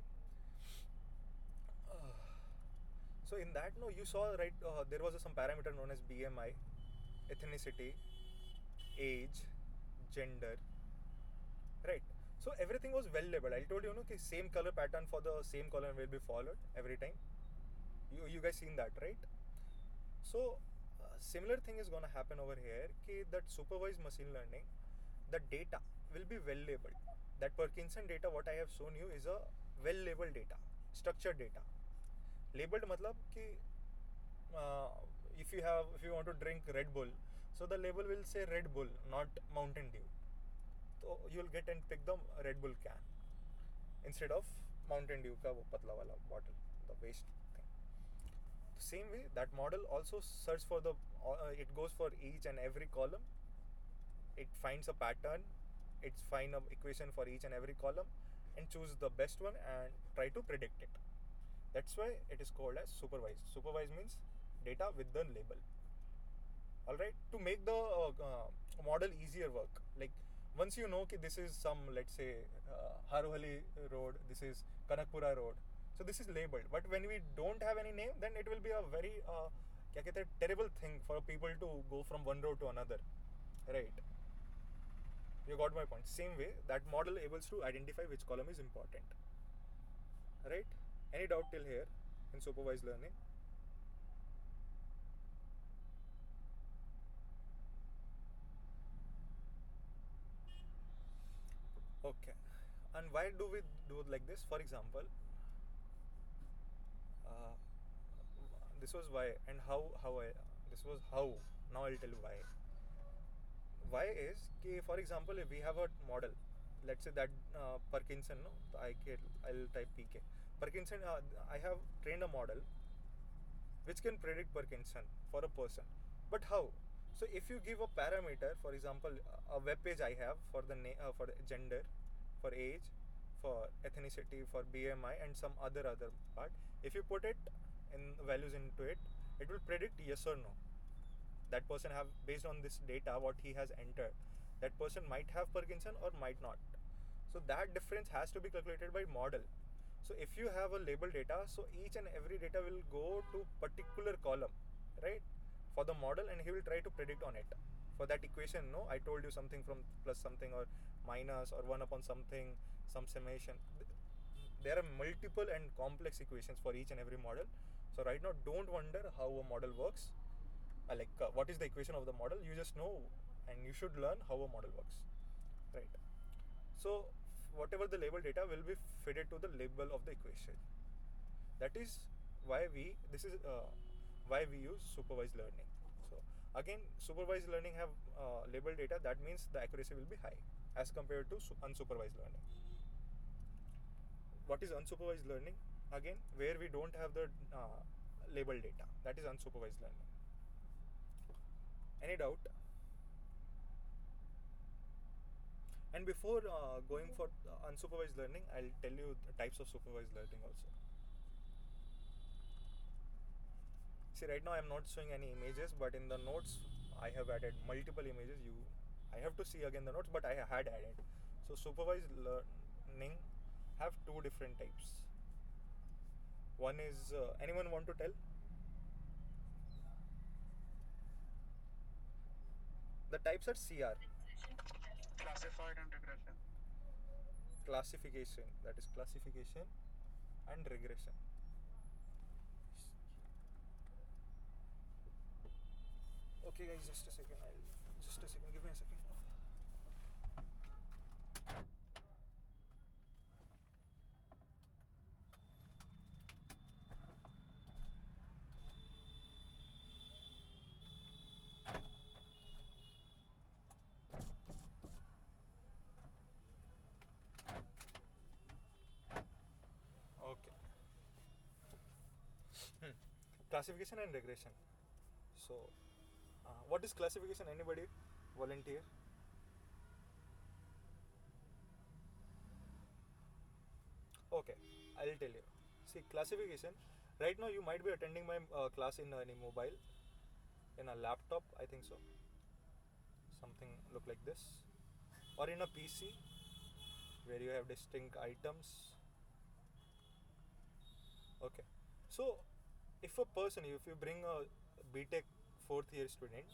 So in that, no, you saw right. There was some parameter known as BMI, ethnicity, age, gender, right? So everything was well labeled. I told you, no, same color pattern for the same column will be followed every time. You guys seen that, right? So similar thing is gonna happen over here. That supervised machine learning, the data will be well labeled. That Parkinson data, what I have shown you, is a well labeled data, structured data. Labeled matlab कि if you want to drink Red Bull, so the label will say Red Bull, not Mountain Dew. So you'll get and pick the Red Bull can instead of Mountain Dew का वो पतला वाला bottle, the waste thing. Same way, that model also search for the it goes for each and every column. It finds a pattern. It's find an equation for each and every column and choose the best one and try to predict it. That's why it is called as supervised. Supervised means data with the label. Alright, to make the model easier work, like once you know कि this is some, let's say, Harohali road, this is Kanakpura road, so this is labeled. But when we don't have any name, then it will be a very क्या कहते हैं, terrible thing for people to go from one road to another, right? You got my point. Same way, that model able to identify which column is important, right? Any doubt till here in supervised learning? Okay. And why do we do it like this? For example, this was why, and this was how. Now I'll tell you why. Why is for example, if we have a model, let's say that Parkinson, no, I'll type PK. Parkinson, I have trained a model which can predict Parkinson for a person. But how? So if you give a parameter, for example, a web page I have for the for gender, for age, for ethnicity, for BMI, and some other part. If you put it in values into it, it will predict yes or no. That person have, based on this data what he has entered, that person might have Parkinson or might not. So that difference has to be calculated by model. So if you have a label data, so each and every data will go to particular column, right, for the model, and he will try to predict on it. For that equation, no, I told you something from plus something or minus or 1 upon something, some summation. There are multiple and complex equations for each and every model. So right now, don't wonder how a model works. What is the equation of the model? You just know, and you should learn how a model works, right? So whatever the label data will be fed to the label of the equation. That is why we use supervised learning. So again, supervised learning have label data. That means the accuracy will be high as compared to unsupervised learning. What is unsupervised learning? Again, where we don't have the label data. That is unsupervised learning. Any doubt? And before going for unsupervised learning, I'll tell you the types of supervised learning also. See, right now I'm not showing any images, but in the notes I have added multiple images. I have to see again the notes, but I had added. So supervised learning have two different types. One is, anyone want to tell? The types are CR. Classified and regression. Classification, that is classification and regression. Okay guys, just a second, give me a second. Classification and regression. So, what is classification? Anybody volunteer? I'll tell you. See, classification. Right now, you might be attending my class in any mobile, in a laptop, I think so. Something look like this, or in a PC where you have distinct items. Okay. So, if a person, if you bring a BTech fourth year student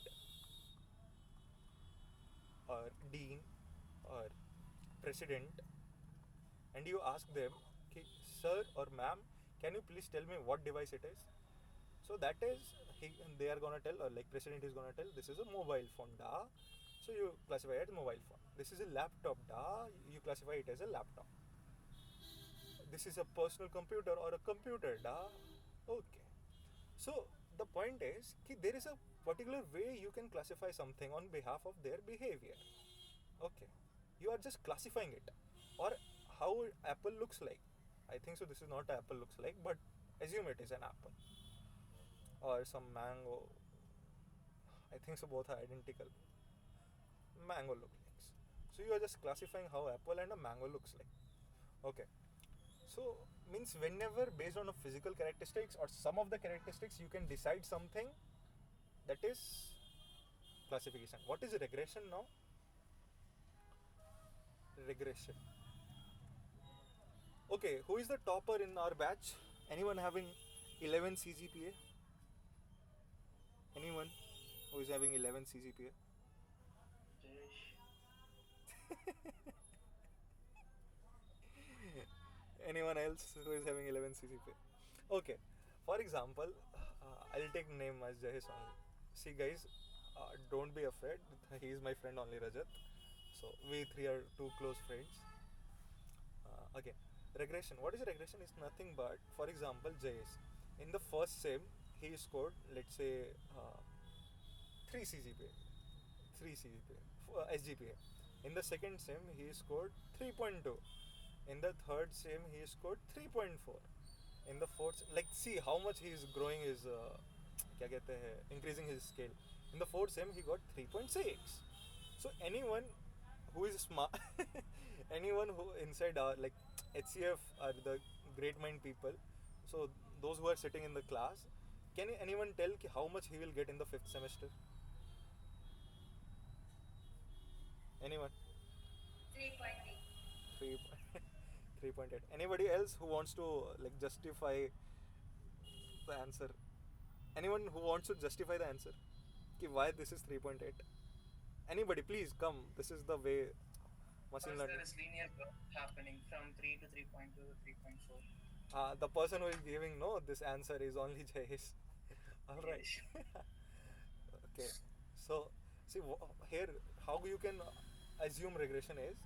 or dean or president, and you ask them, "Okay, sir or ma'am, can you please tell me what device it is?" So that is, they are gonna tell, or like president is gonna tell, this is a mobile phone, da. So you classify it as mobile phone. This is a laptop, da. You classify it as a laptop. This is a personal computer or a computer, da. Okay. So the point is, there is a particular way you can classify something on behalf of their behavior. Okay. You are just classifying it, or how apple looks like. I think so. This is not apple looks like, but assume it is an apple or some mango. I think so. Both are identical. Mango look like. So you are just classifying how apple and a mango looks like. Okay. So means whenever based on a physical characteristics or some of the characteristics you can decide something, that is classification. What is regression now? Regression. Okay, who is the topper in our batch? Anyone having 11 CGPA? Anyone who is having 11 CGPA? Jayesh. Anyone else who is having 11 CGPA? Okay, for example, I'll take name as Jayesh only. See guys, don't be afraid. He is my friend only, Rajat. So we three are two close friends. Again, regression. What is regression? Is nothing but, for example, Jayesh. In the first sem, he scored, let's say, 3 CGPA, 3 CGPA, SGPA. In the second sem, he scored 3.2. In the third sem, he scored 3.4. In the fourth, like, see how much he is growing his, क्या कहते हैं, increasing his scale. In the fourth sem, he got 3.6. So anyone who is smart, anyone who inside our, like, HCF are the great mind people. So those who are sitting in the class, can anyone tell how much he will get in the fifth semester? Anyone? 3. 3.8. Anybody else who wants to like justify the answer? Anyone who wants to justify the answer? Why this is 3.8? Anybody, please come. This is the way machine Because learning. there is linear growth happening from 3 to 3.2 to 3.4. The person who is giving no, this answer is only Jayesh. All right. Jayesh. Okay. So, see here how you can assume regression is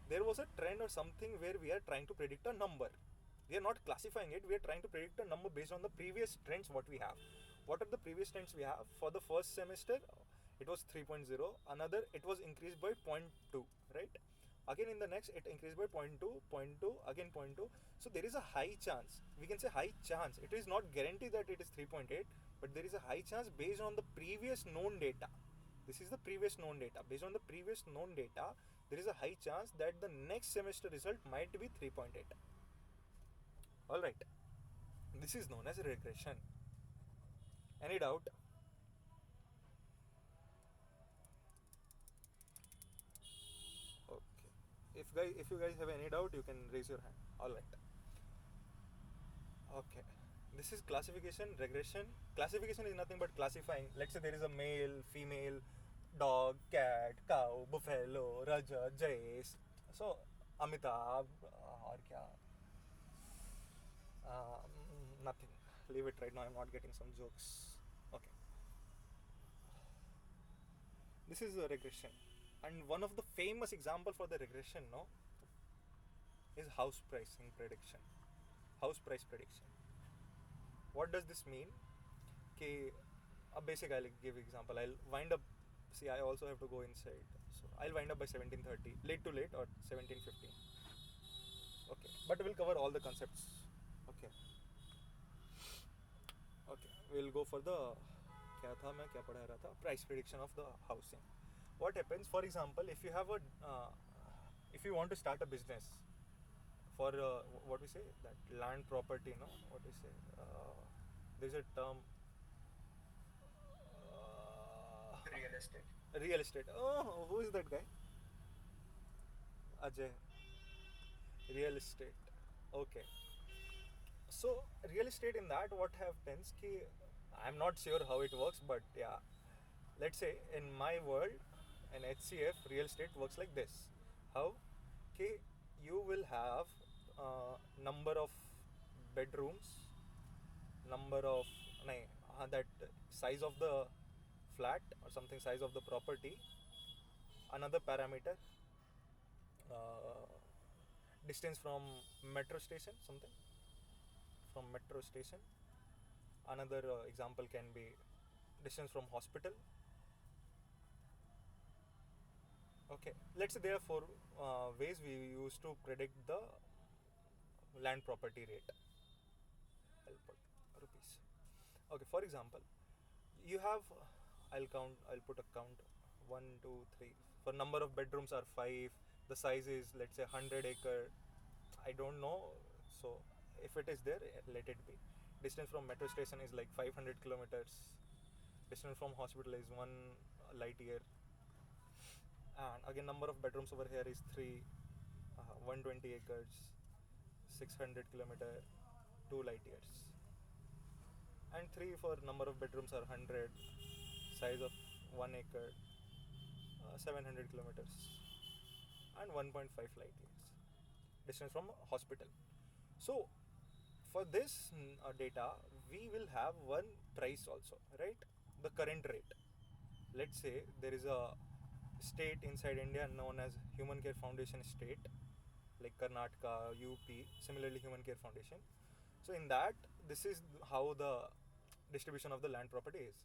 there was a trend or something where we are trying to predict a number. We are not classifying it. We are trying to predict a number based on the previous trends what we have. What are the previous trends we have? For the first semester, it was 3.0. Another, it was increased by 0.2, right? Again in the next, it increased by 0.2, 0.2, again 0.2. So there is a high chance. We can say high chance. It is not guaranteed that it is 3.8, but there is a high chance based on the previous known data. This is the previous known data. Based on the previous known data, there is a high chance that the next semester result might be 3.8. Alright. This is known as regression. Any doubt? Okay. If you guys have any doubt, you can raise your hand. Alright. Okay. This is classification, regression. Classification is nothing but classifying. Let's say there is a male, female, dog, cat, cow, buffalo, Rajat, Jayesh. So, Amitabh, or kya? Nothing. Leave it right now. I'm not getting some jokes. Okay. This is a regression. And one of the famous example for the regression, no, is house pricing prediction. House price prediction. What does this mean? A basic, I'll give example. I'll wind up. See, I also have to go inside. So I'll wind up by 17:30. Late to late or 17:15. Okay. But we'll cover all the concepts. Okay. Okay. We'll go for the क्या पढ़ा रहा था? Price prediction of the housing. What happens? For example, if you have if you want to start a business, for what we say, that land property, no, what we say, there's a term, Real estate. real estate. Oh, who is that guy? Ajay. Real estate. Okay. So real estate, in that what happens ki, I'm not sure how it works, but yeah, let's say in my world, in HCF, real estate works like this. How? Ki you will have number of bedrooms, number of nahi, that size of the flat or something, size of the property, another parameter, uh, distance from metro station, something from metro station. Another example can be distance from hospital. Okay, let's say there are four ways we use to predict the land property rate. I'll put rupees. Okay, for example, you have, I'll put a count, 1 2 3. For number of bedrooms are 5, the size is, let's say, 100 acre, I don't know, so if it is there, let it be. Distance from metro station is like 500 kilometers. Distance from hospital is 1 light year. And again, number of bedrooms over here is 3, 120 acres, 600 kilometer, 2 light years. And 3 for number of bedrooms are 100, size of 1 acre, 700 kilometers, and 1.5 light years. Distance from hospital. So for this data, we will have one price also, right? The current rate. Let's say there is a state inside India known as Human Care Foundation state, like Karnataka, UP, similarly Human Care Foundation. So in that, this is how the distribution of the land property is.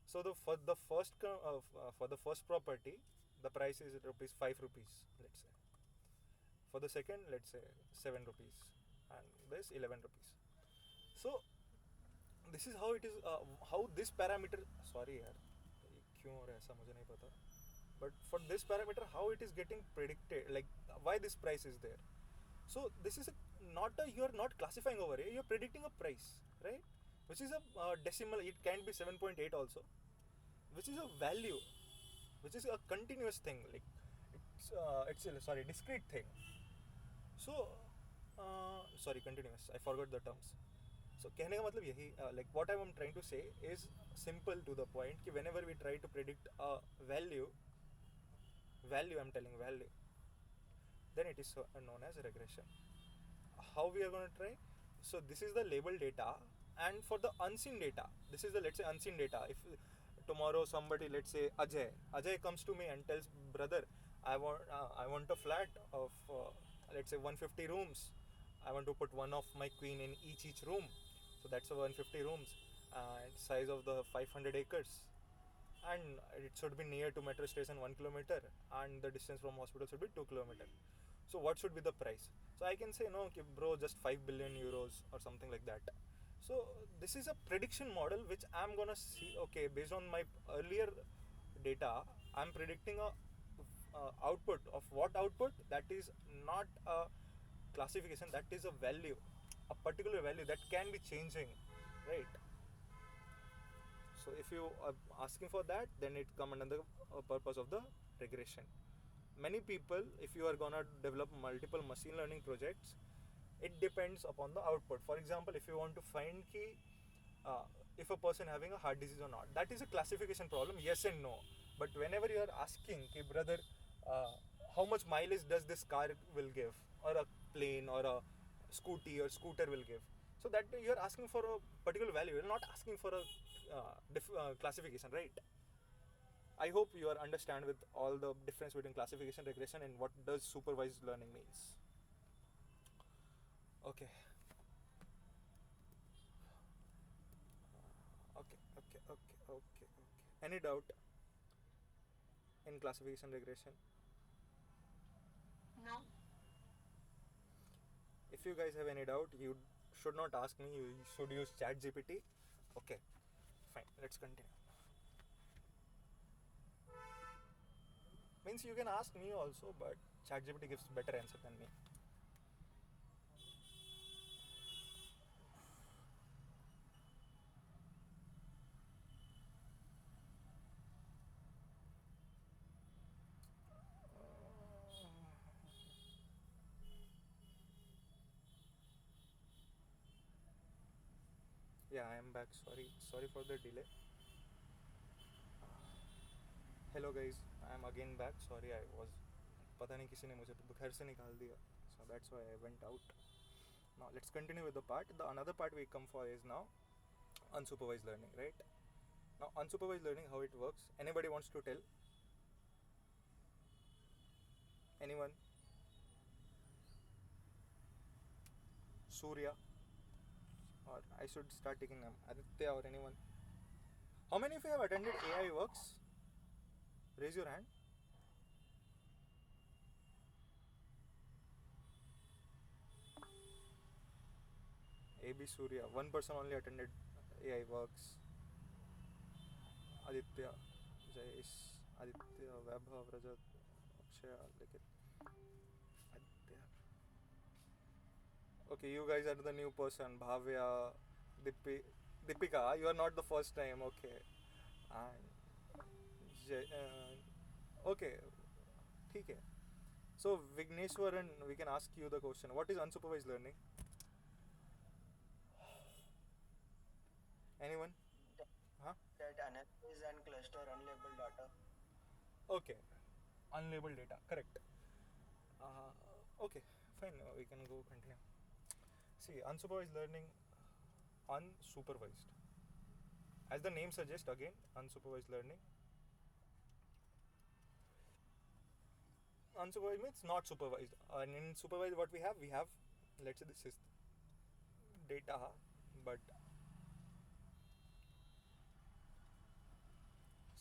So for the first property, the price is rupees 5 rupees, let's say. For the second, let's say 7 rupees, and this 11 rupees. So this is how it is, how this parameter, sorry yaar, क्यों हो रहा है ऐसा मुझे नहीं पता, but for this parameter, how it is getting predicted, like why this price is there. So this is you're not classifying over here, you're predicting a price, right? Which is a decimal, it can be 7.8 also, which is a value, which is a continuous thing, like it's sorry, discrete thing. So sorry, continuous, I forgot the terms. So कहने का मतलब यही, like what I'm trying to say is simple to the point कि whenever we try to predict a value, I'm telling value, then it is known as regression. How we are going to try? So this is the label data, and for the unseen data, this is the, let's say, unseen data. If tomorrow somebody, let's say Ajay comes to me and tells, brother, I want a flat of let's say 150 rooms. I want to put one of my queen in each room. So that's a 150 rooms, and size of the 500 acres, and it should be near to metro station 1 kilometer, and the distance from hospital should be 2 kilometer. So what should be the price? So I can say, no, okay, bro, just 5 billion euros or something like that. So this is a prediction model which I'm gonna see, okay, based on my earlier data, I'm predicting a output of what output, that is not a classification, that is a value, a particular value that can be changing, right? So if you are asking for that, then it come under the purpose of the regression. Many people, if you are gonna develop multiple machine learning projects, it depends upon the output. For example, if you want to find if a person having a heart disease or not, that is a classification problem, yes and no. But whenever you are asking, brother, how much mileage does this car will give, or a plane or a scooter will give, so that you are asking for a particular value, you're not asking for a classification, right? I hope you are understand with all the difference between classification, regression, and what does supervised learning means. Okay. Okay. Any doubt in classification, regression? No. If you guys have any doubt, you should not ask me, you should use ChatGPT. Okay, fine, let's continue. Means you can ask me also, but ChatGPT gives better answer than me. Yeah, I am back. Sorry for the delay. Hello guys, I am again back. Sorry, I was पता नहीं किसी ने मुझे घर से निकाल दिया. So that's why I went out. Now let's continue with the part. The another part we come for is now unsupervised learning, right? Now unsupervised learning, how it works. Anybody wants to tell? Anyone? Surya? Or I should start taking them. Aditya or anyone? How many of you have attended AI Works? Raise your hand. AB Surya. One person only attended AI Works. Aditya, Jayesh, Aditya, Vaibhav, Rajat, Akshaya, Likit. Aditya. Okay, you guys are the new person. Bhavya, Deepika. You are not the first time. Okay. And okay. ठीक है. So Vigneshwaran, we can ask you the question. What is unsupervised learning? Anyone? Huh? That analyze and cluster unlabeled data. Okay. Unlabeled data. Correct. Okay. Fine. We can go continue. See, unsupervised learning, unsupervised. As the name suggests, again, unsupervised learning. Unsupervised means not supervised. And in supervised, what we have, let's say this is data, but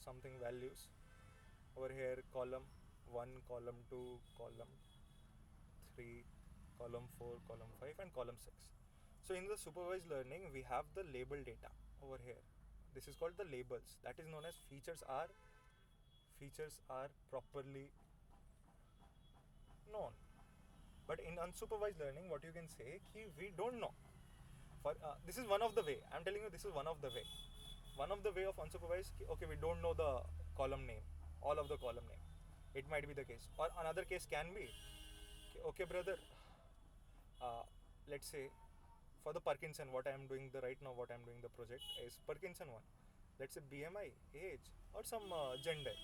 something values. Over here, column 1, column 2, column 3, column 4, column 5, and column 6. So in the supervised learning, we have the label data over here. This is called the labels. That is known as features are properly known. But in unsupervised learning, what you can say, we don't know. This is one of the way. I'm telling you, this is one of the way. One of the way of unsupervised, okay, we don't know the column name, all of the column name. It might be the case. Or another case can be, okay brother, let's say for the Parkinson, what I am doing right now, what I am doing the project is Parkinson one. Let's say BMI, age, or some gender,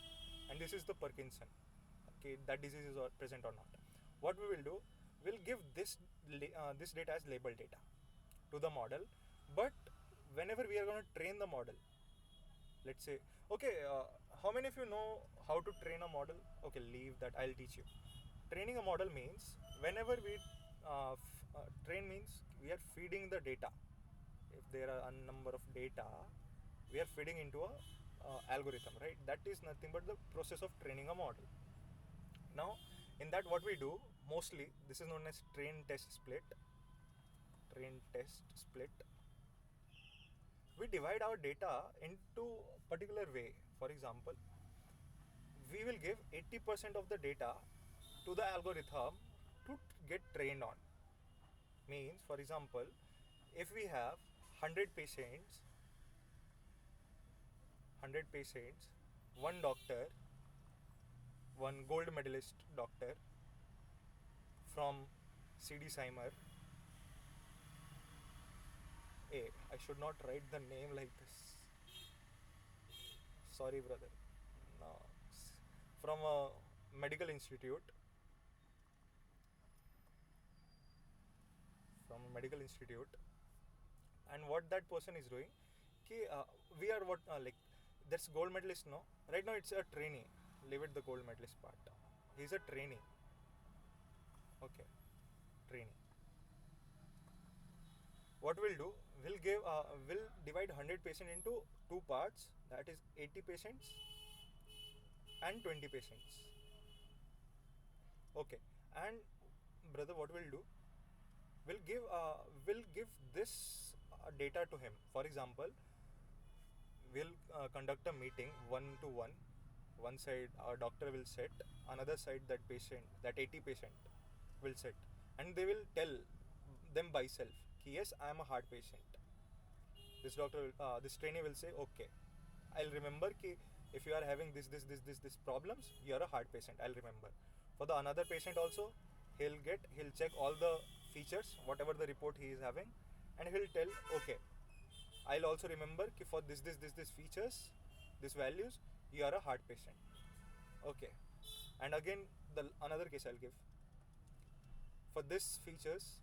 and this is the Parkinson. Okay, that disease is present or not. What we will do, we'll give this data as label data to the model, but whenever we are going to train the model, let's say, okay, how many of you know how to train a model? Okay, leave that, I'll teach you. Training a model means whenever we train means we are feeding the data. If there are a number of data, we are feeding into a algorithm, right? That is nothing but the process of training a model. Now, in that what we do, mostly, this is known as train test split. We divide our data into a particular way. For example, we will give 80% of the data to the algorithm to get trained on. Means, for example, if we have 100 patients, one doctor, one gold medalist doctor from CD Seimer. I should not write the name like this. Sorry, brother. No. From a medical institute. And what that person is doing, we are that's gold medalist, no? Right now it's a trainee. Leave it the gold medalist part. He's a trainee. Okay, trainee. What we'll do, we'll divide 100 patients into two parts, that is 80 patients and 20 patients. Okay, and brother, what we'll do, we'll give this data to him. For example, we'll conduct a meeting 1-to-1. One side our doctor will sit, another side that 80 patient will sit, and they will tell them by self, yes, I am a heart patient. This trainee will say, okay, I'll remember if you are having this problems, you are a heart patient, I'll remember. For the another patient also, he'll check all the features, whatever the report he is having, and he'll tell, okay, I'll also remember ki for this features, these values, you are a heart patient. Okay. And again, the another case I'll give. For this features,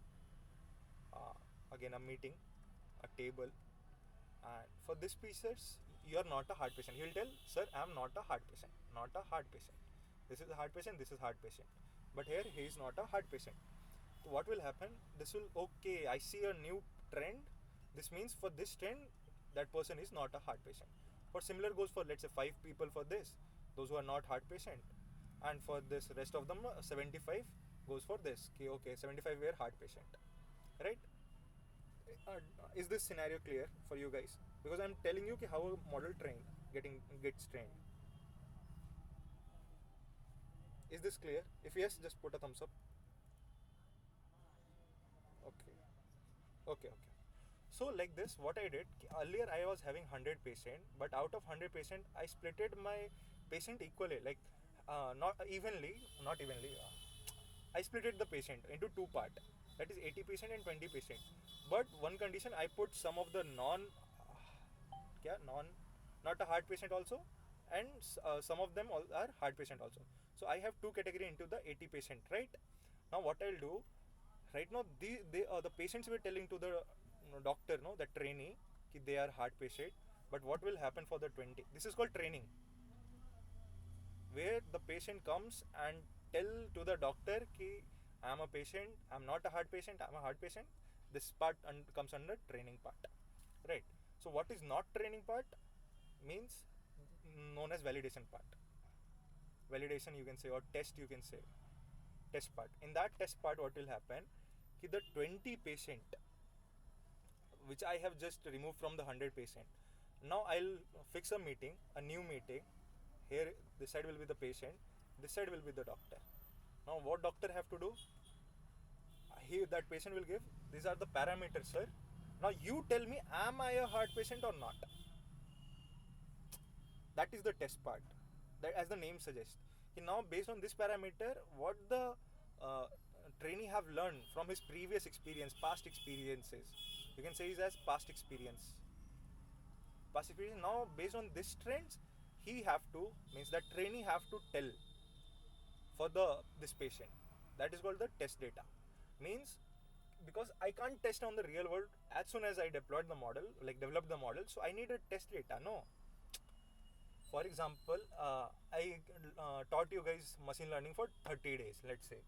again a meeting, a table, and for this features, you are not a heart patient. He will tell, sir, I am not a heart patient. Not a heart patient. This is a heart patient, this is heart patient. But here he is not a heart patient. So what will happen? This will, okay, I see a new trend. This means for this trend, that person is not a heart patient. For similar goes for, let's say, 5 people for this, those who are not heart patient. And for this rest of them, 75 goes for this. Okay, 75 were heart patient. Right? Is this scenario clear for you guys? Because I'm telling you how a model gets trained. Is this clear? If yes, just put a thumbs up. Okay. Okay. So like this, what I did, earlier I was having 100 patient, but out of 100 patient, I splitted my patient equally, like not evenly. I splitted the patient into 2 part. That is 80 patient and 20 patient. But one condition, I put some of the not a heart patient also, and some of them are heart patient also. So I have 2 category into the 80 patient, right? Now what I'll do, right now the patients were telling to the doctor, no, the trainee, ki they are heart patient. But what will happen for the 20? This is called training, where the patient comes and tell to the doctor ki I am a patient, I am not a heart patient, I am a heart patient. This part comes under training part, right? So what is not training part means known as validation part. Validation you can say, or test you can say. Test part. In that test part, what will happen? Ki the 20 patient, which I have just removed from the 100 patient. Now I'll fix a meeting, a new meeting. Here, this side will be the patient, this side will be the doctor. Now what doctor have to do? That patient will give, these are the parameters, sir. Now you tell me, am I a heart patient or not? That is the test part. That, as the name suggests. Now based on this parameter, what the trainee have learned from his previous experience, past experiences, you can say it as past experience. Past experience. Now based on this trends, he have to, means that trainee have to tell for this patient. That is called the test data. Means because I can't test on the real world as soon as I deployed the model, like developed the model, so I need a test data, no? For example, I taught you guys machine learning for 30 days, let's say.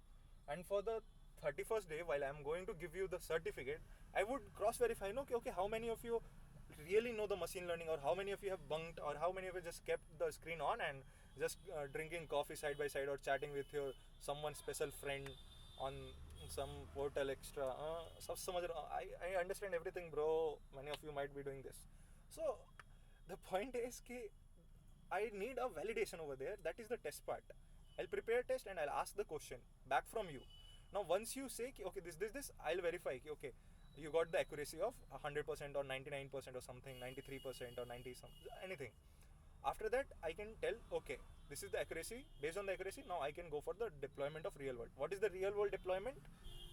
And for the 31st day, while I'm going to give you the certificate, I would cross-verify, no, okay, how many of you really know the machine learning, or how many of you have bunked, or how many of you just kept the screen on and just drinking coffee side by side or chatting with your someone special friend on some portal extra. I understand everything, bro. Many of you might be doing this. So the point is ki I need a validation over there. That is the test part. I'll prepare a test and I'll ask the question back from you. Now once you say ki, okay, this, I'll verify ki, okay, you got the accuracy of 100% or 99% or something, 93% or 90 something, anything. After that, I can tell, okay, this is the accuracy. Based on the accuracy, now I can go for the deployment of real world. What is the real world deployment?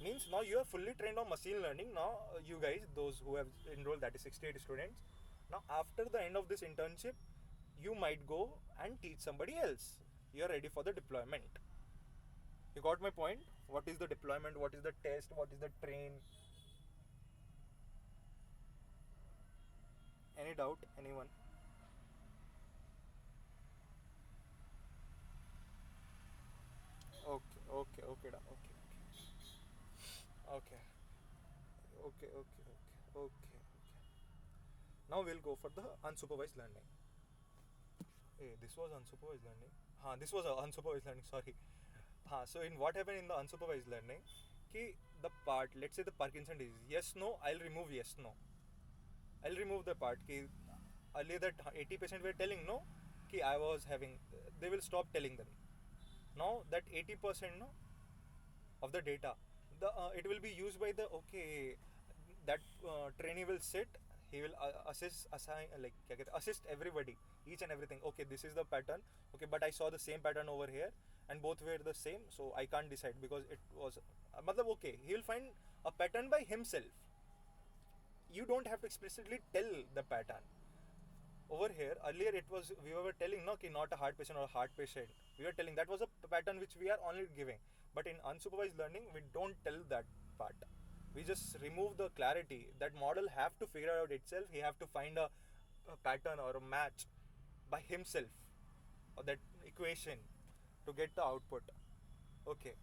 Means now you are fully trained on machine learning. Now you guys, those who have enrolled, that is 68 students. Now after the end of this internship, you might go and teach somebody else. You are ready for the deployment. You got my point? What is the deployment? What is the test? What is the train? Any doubt? Anyone? Okay. Now we'll go for the unsupervised learning. Hey, this was unsupervised learning. This was unsupervised learning. Sorry. So in what happened in the unsupervised learning? Ki the part, let's say the Parkinson disease. Yes, no. I'll remove yes, no. I'll remove the part. Ki earlier that 80% were telling no. Ki I was having. They will stop telling them. Now that 80% no of the data, it will be used by the that trainee will sit. He will assist everybody, each and everything. Okay, this is the pattern. Okay, but I saw the same pattern over here, and both were the same, so I can't decide because it was. Okay, he will find a pattern by himself. you don't have to explicitly tell the pattern. Over here, earlier it was, we were telling no, ki not a hard patient or a hard patient. We were telling that was a pattern which we are only giving. But in unsupervised learning, we don't tell that part. We just remove the clarity. That model have to figure out itself. He have to find a pattern or a match by himself, or that equation, to get the output. Okay.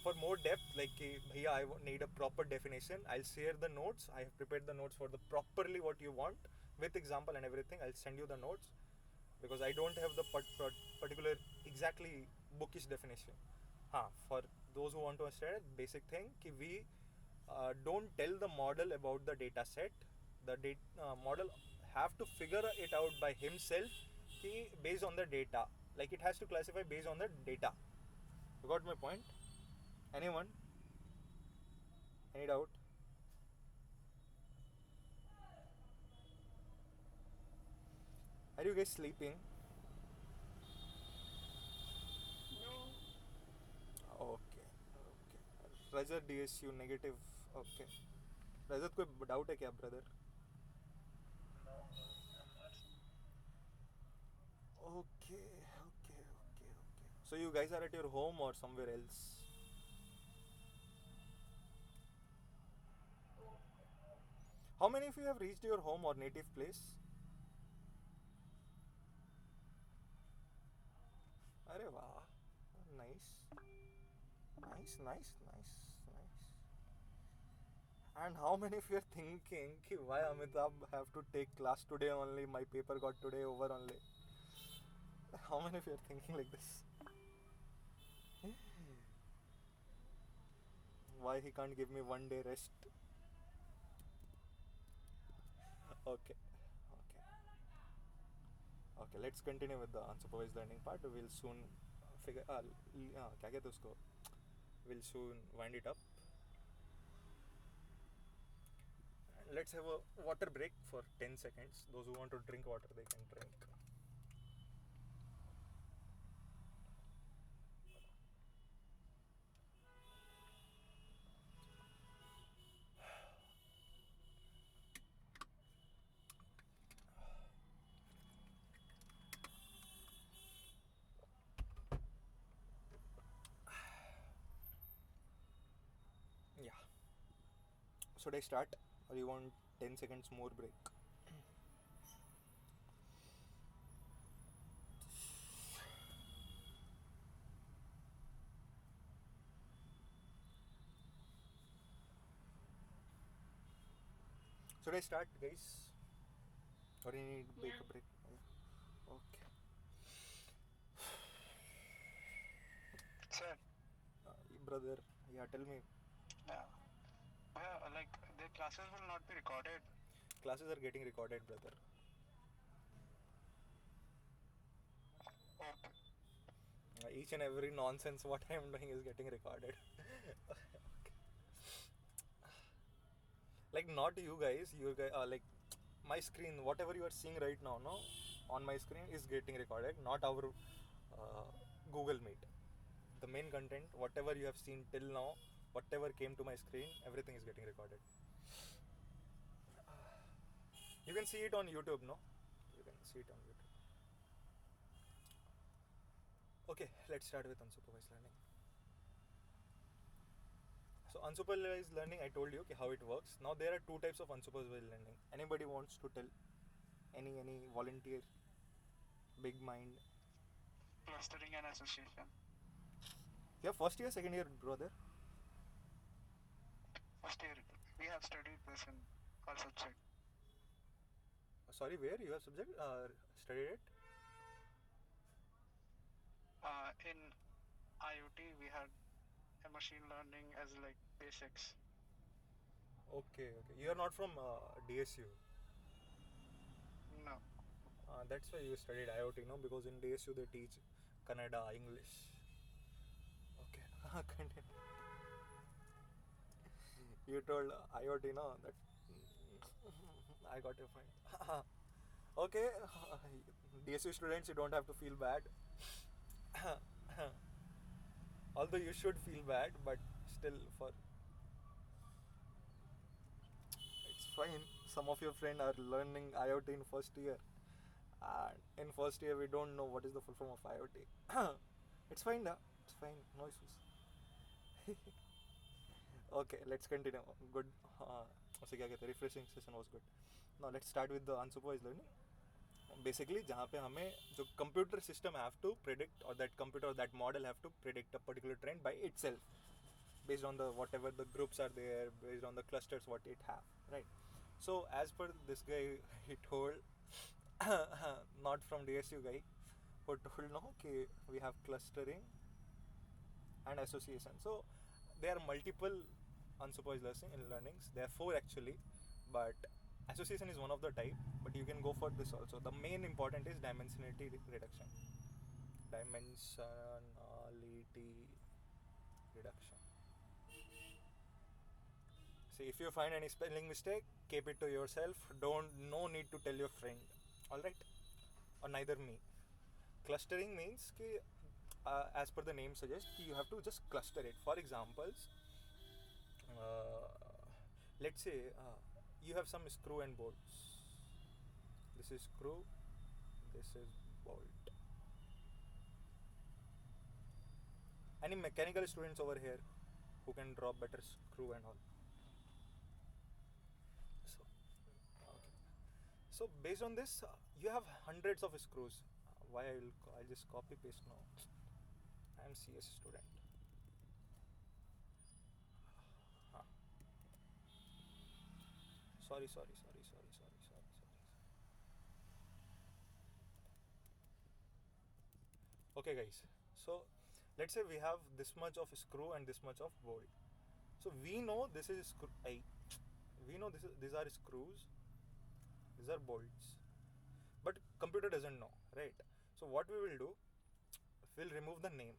For more depth, like bhaiya, I need a proper definition. I'll share the notes. I have prepared the notes for the properly what you want with example and everything. I'll send you the notes because I don't have the particular exactly bookish definition. For those who want to understand, basic thing ki we don't tell the model about the data set. The model have to figure it out by himself ki based on the data. Like it has to classify based on the data. You got my point? Anyone? Any doubt? Are you guys sleeping? Okay. Rajat DSU negative. Okay. Rajat कोई doubt है क्या brother? No, I'm not. Okay. So you guys are at your home or somewhere else? How many of you have reached your home or native place? अरे वाह, nice. And how many of you are thinking कि why Amitabh have to take class today only? My paper got today over only. How many of you are thinking like this? Why he can't give me 1 day rest? Okay. Let's continue with the unsupervised learning part. We'll soon figure. क्या कहते उसको? We'll soon wind it up. Let's have a water break for 10 seconds. Those who want to drink water, they can drink. Yeah. Should I start or you want 10 seconds more break? Should I start, guys? Or you need to take a break? Yeah. Okay. Sir, Brother, yeah, tell me. like the classes will not be recorded. Classes are getting recorded, brother. Okay. Each and every nonsense what I am doing is getting recorded. Okay. Like not you guys, like my screen, whatever you are seeing right now, no, on my screen is getting recorded, not our Google Meet. The main content, whatever you have seen till now, whatever came to my screen, everything is getting recorded. You can see it on YouTube, no? You can see it on YouTube. Okay, let's start with unsupervised learning. So unsupervised learning, I told you how it works. Now there are two types of unsupervised learning. Anybody wants to tell? Any volunteer? Big mind. Clustering and association. Yeah, first year, second year, brother. First year, we have studied this in our subject. Sorry, where you have studied it? In IoT, we had a machine learning as like basics. Okay. You are not from DSU. No. That's why you studied IoT, no? Because in DSU they teach Kannada, English. Okay, continue. You told IoT, no? That I got your point. Okay, DSU students, you don't have to feel bad. Although you should feel bad, but still, it's fine. Some of your friends are learning IoT in first year, and in first year we don't know what is the full form of IoT. It's fine, it's fine, no issues. Okay, let's continue. Good. उसे क्या कहते हैं, refreshing session was good. Now let's start with the unsupervised learning. Basically जहाँ पे हमें जो computer system have to predict, or that computer or that model have to predict a particular trend by itself, based on the whatever the groups are there, based on the clusters what it have, right? So as per this guy, he told, not from DSU guy, who told no, okay, we have clustering and association. So there are multiple unsupervised learnings. There are 4 actually, but association is one of the type. But you can go for this also. The main important is dimensionality reduction. Dimensionality reduction. See, if you find any spelling mistake, keep it to yourself. No need to tell your friend. All right, or neither me. Clustering means कि, as per the name suggests, you have to just cluster it. For examples, let's say you have some screw and bolts. This is screw, this is bolt. Any mechanical students over here who can draw better screw and all? So based on this, you have hundreds of screws. Why I'll just copy paste now. I am CS student. Sorry. Okay guys, so let's say we have this much of screw and this much of bolt. So we know this is screw. We know these are screws, these are bolts, but computer doesn't know, right? So what we will do, we'll remove the name.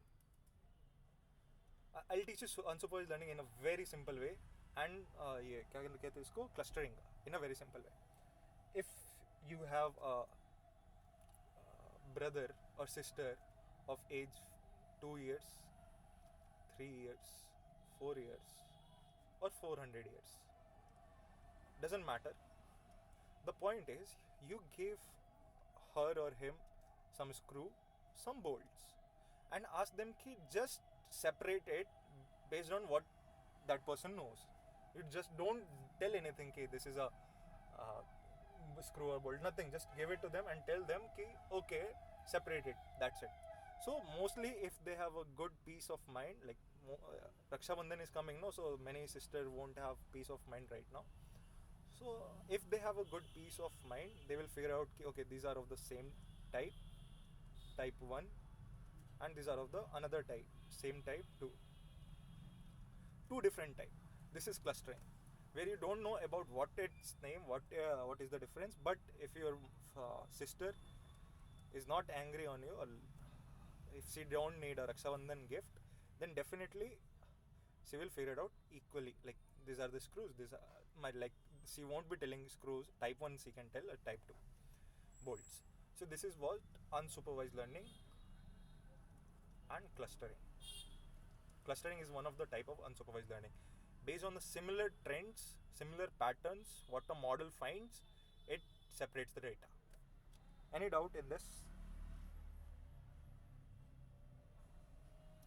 I'll teach you unsupervised learning in a very simple way, and ये क्या कहते हैं इसको, clustering in a very simple way. If you have a brother or sister of age 2 years, 3 years, 4 years, or 400 years, doesn't matter. The point is, you give her or him some screw, some bolts, and ask them to just separate it based on what that person knows. You just don't tell anything ki this is a screw or bolt, nothing. Just give it to them and tell them ki okay, separate it, that's it. So mostly if they have a good peace of mind, like Raksha Bandhan is coming, no, so many sisters won't have peace of mind right now. So if they have a good peace of mind, they will figure out ki okay, these are of the same type, type 1, and these are of the another type, same type 2. Two different type. This is clustering, where you don't know about what its name, what is the difference. But if your sister is not angry on you, or if she don't need a Raksha Bandhan gift, then definitely she will figure it out equally. Like these are the screws. These are like she won't be telling screws. Type 1 she can tell, type 2 bolts. So this is what unsupervised learning and clustering. Clustering is one of the type of unsupervised learning. Based on the similar trends, similar patterns, what a model finds, it separates the data. Any doubt in this?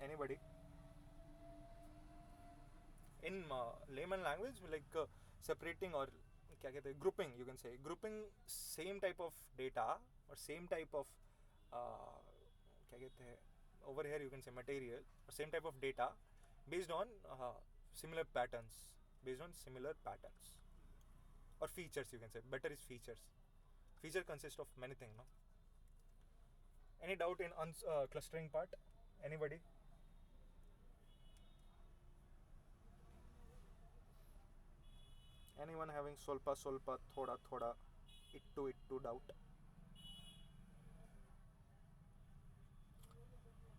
Anybody? In layman language, like separating or क्या कहते हैं, grouping, you can say. Grouping same type of data or same type of क्या कहते हैं, over here you can say material, or same type of data based on similar patterns, or features, you can say. Better is features. Feature consists of many things, no? Any doubt in clustering part? Anybody? Anyone having solpa, thoda, ittu doubt?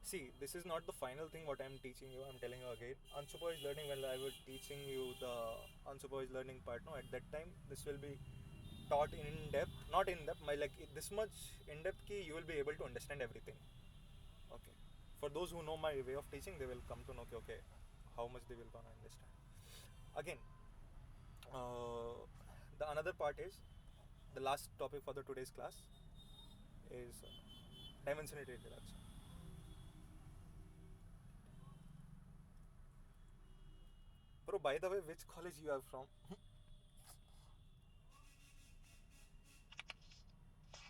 See, this is not the final thing what I'm teaching you. I'm telling you again. Unsupervised learning, when I was teaching you the unsupervised learning part, no, at that time this will be taught in depth. Not in depth, like this much in depth ki you will be able to understand everything. Okay. For those who know my way of teaching, they will come to know how much they will gonna understand. Again, The another part is the last topic for the today's class is dimensionality reduction. Bro, by the way, which college you are from?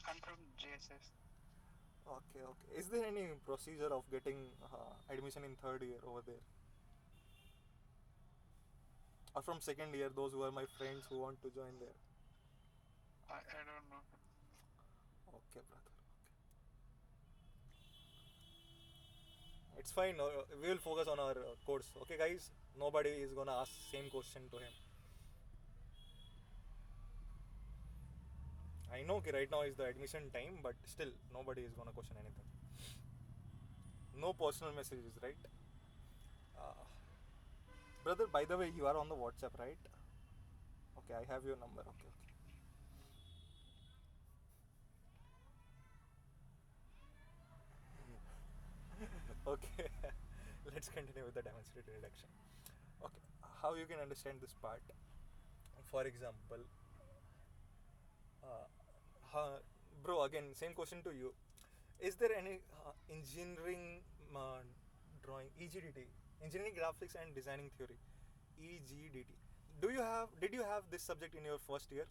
I'm from JSS. Okay, okay. Is there any procedure of getting admission in third year over there? Or from second year, those who are my friends who want to join there? I don't know. Okay, brother. Okay. It's fine. We will focus on our course. Okay, guys. Nobody is gonna ask same question to him. I know कि right now is the admission time, but still nobody is gonna question anything. No personal messages, right? Uh, Brother, by the way, you are on the WhatsApp, right? Okay, I have your number. Okay, okay. Okay. Let's continue with the demonstrated reduction. Okay, how you can understand this part? For example, uh, bro, again, same question to you. Is there any engineering drawing EGDT, engineering graphics and designing theory, EGDT? Did you have this subject in your first year?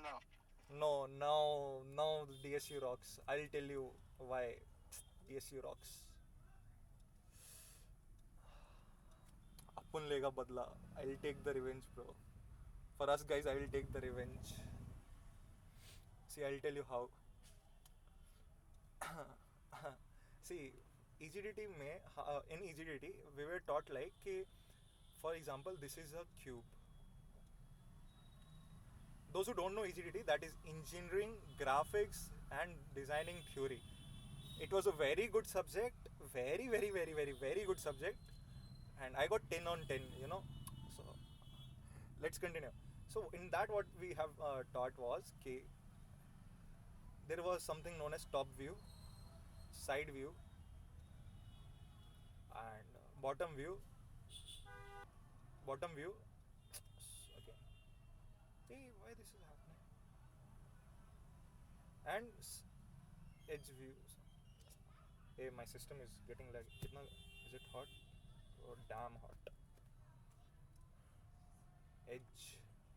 No. No, now DSU rocks. I'll tell you why DSU rocks. Apun lega badla. I'll take the revenge, bro. For us guys, I will take the revenge. See, I'll tell you how. See, EGDT में in EGDT we were taught like कि, for example, this is a cube. Those who don't know EGDT, that is engineering, graphics and designing theory. It was a very good subject, very good subject, and I got 10 on 10, you know. So let's continue. So in that what we have taught was कि there was something known as top view, side view and bottom view. Bottom view. Okay. Hey, why this is happening? And edge view. Hey, my system is getting like, is it hot? Oh, damn hot.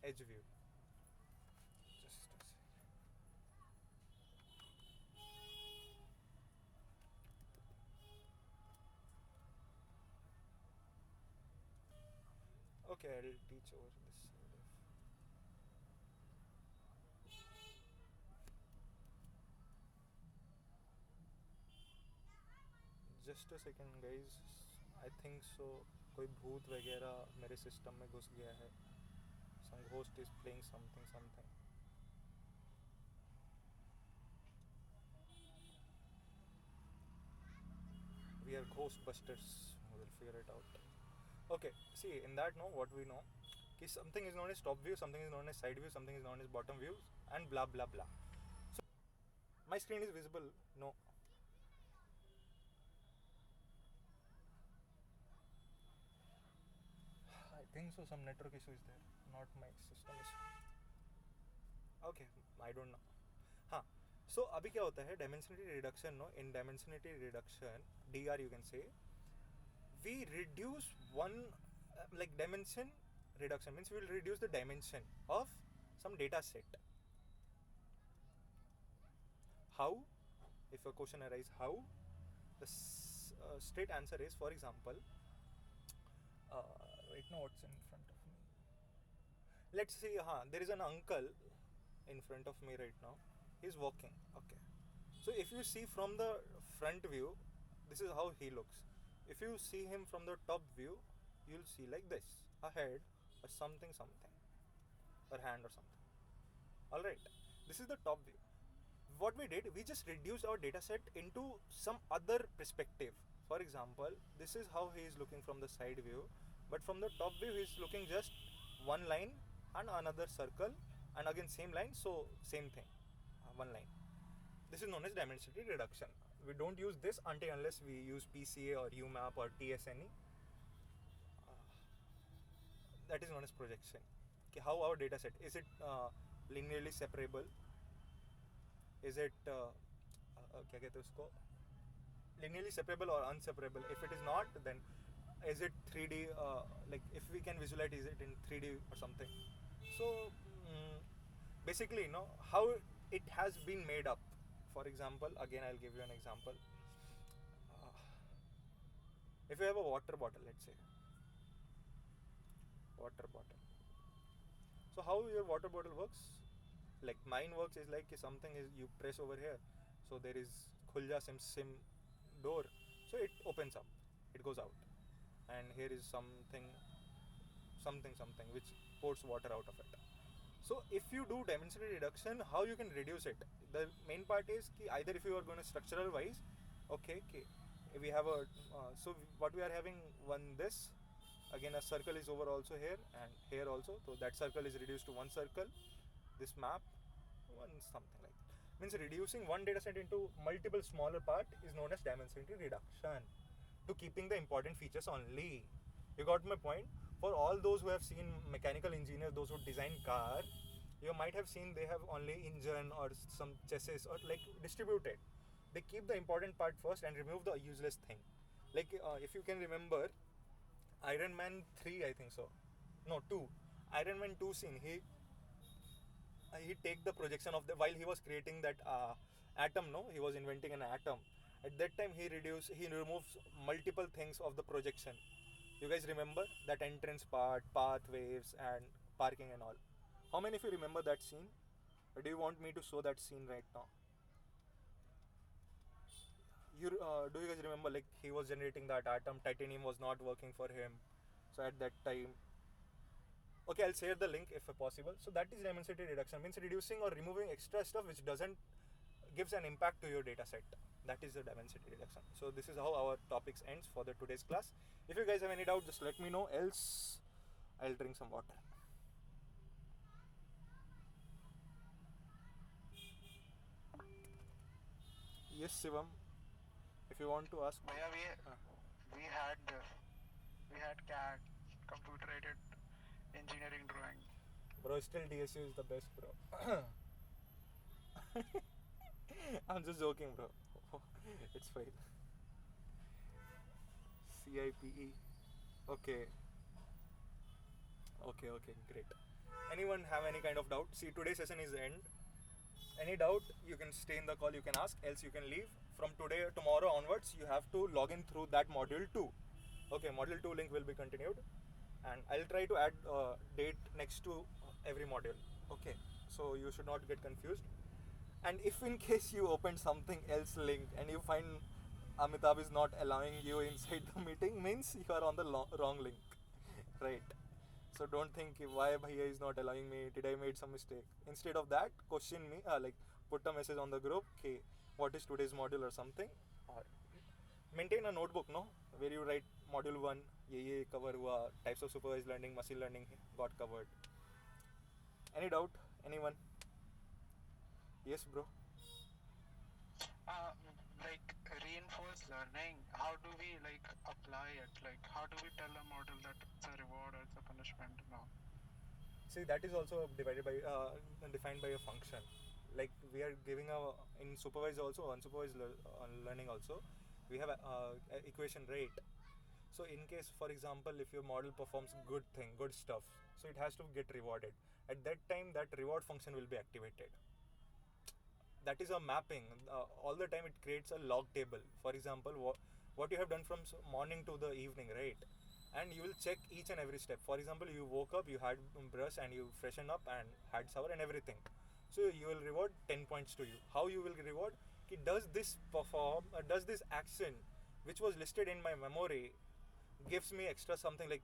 Edge view. Just a sec. Okay, I'll teach over this side of. Just a second, guys. I think so. कोई भूत वगैरह मेरे system में घुस गया है. Some ghost is playing something. We are ghostbusters. We will figure it out. Okay, see, in that no, what we know is something is known as top view, something is known as side view, something is known as bottom view, and blah blah blah. So my screen is visible. No. I think so. Some network issue is there. Not my system issue. Okay, I don't know. हाँ. So अभी क्या होता है dimensionality reduction no? In dimensionality reduction, DR you can say, we reduce one like dimension reduction means we will reduce the dimension of some data set. How? If a question arises, how? The straight answer is, for example, right now what's in front of me? Let's say there is an uncle in front of me right now. He's walking. Okay. So if you see from the front view, this is how he looks. If you see him from the top view, you'll see like this, a head or something, or hand or something. Alright, this is the top view. What we did, we just reduced our data set into some other perspective. For example, this is how he is looking from the side view, but from the top view he is looking just one line and another circle and again same line, so same thing, one line. This is known as dimensionality reduction. We don't use this until unless we use PCA or UMAP or TSNE. that is known as projection. Okay, how our data set is it linearly separable? Is it क्या कहते हैं उसको, linearly separable or unseparable? If it is not, then is it 3D? Like if we can visualize, is it in 3D or something? So basically, how it has been made up. For example, again I'll give you an example. If you have a water bottle, let's say, water bottle. So how your water bottle works? Like mine works is like something is you press over here, so there is khulja sim door, so it opens up, it goes out, and here is something which pours water out of it. So if you do density reduction, how you can reduce it? The main part is ki either if you are going to structural wise, okay, we have a so what we are having one this, again a circle is over also here and here also, so that circle is reduced to one circle, this map one something like that. Means reducing one data set into multiple smaller part is known as density reduction, to keeping the important features only. You got my point? For all those who have seen mechanical engineers, those who design car, you might have seen they have only engine or some chassis or like distributed. They keep the important part first and remove the useless thing. Like if you can remember Iron Man 3, I think so, no 2, Iron Man 2 scene, he take the projection of the, while he was creating that atom, no, he was inventing an atom. At that time he removes multiple things of the projection. You guys remember that entrance part, path waves and parking and all? How many of you remember that scene? Or do you want me to show that scene right now? Do you guys remember, like he was generating that atom, titanium was not working for him, so at that time, okay, I'll share the link if possible. So that is density reduction, means reducing or removing extra stuff which doesn't gives an impact to your data set. That is the density reduction. So this is how our topics ends for the today's class. If you guys have any doubt, just let me know, else I'll drink some water. Yes, Shivam, if you want to ask. Bhaiya, we had CAD, computer aided engineering drawing. Bro, still DSU is the best, bro. I'm just joking, bro. It's fine. CIPE. Okay, great. Anyone have any kind of doubt? See, today's session is the end. Any doubt, you can stay in the call, you can ask, else you can leave. From tomorrow onwards, you have to log in through that module 2. Okay, module 2 link will be continued, and I'll try to add date next to every module. Okay, so you should not get confused. And if in case you open something else link and you find Amitabh is not allowing you inside the meeting, means you are on the wrong link, right? So don't think why bhaiya is not allowing me, did I made some mistake? Instead of that, question me, like put a message on the group, okay, what is today's module or something, or maintain a notebook, no, where you write module 1, ye cover hua, types of supervised learning, machine learning got covered. Any doubt? Anyone? Yes, bro. Like reinforced learning, how do we like apply it? Like how do we tell a model that it's a reward or it's a punishment? No. See, that is also defined by a function. Like we are giving in supervised also, unsupervised learning also, we have a equation rate. So in case, for example, if your model performs good stuff, so it has to get rewarded. At that time, that reward function will be activated. That is a mapping. All the time it creates a log table. For example, what you have done from morning to the evening, right? And you will check each and every step. For example, you woke up, you had brush and you freshen up and had shower and everything. So you will reward 10 points to you. How you will reward? Does this action which was listed in my memory gives me extra something like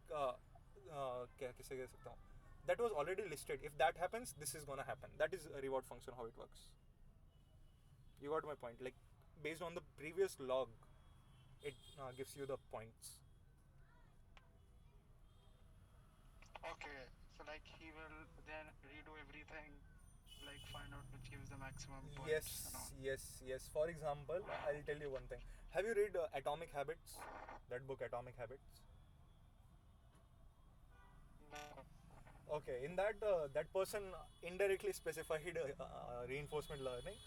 that was already listed. If that happens, this is gonna happen. That is a reward function, how it works. You got my point. Like based on the previous log, it gives you the points. Okay, so like he will then redo everything, like find out which gives the maximum points. Yes. For example, I'll tell you one thing. Have you read Atomic Habits? That book, Atomic Habits. No. Okay, in that that person indirectly specified reinforcement learning.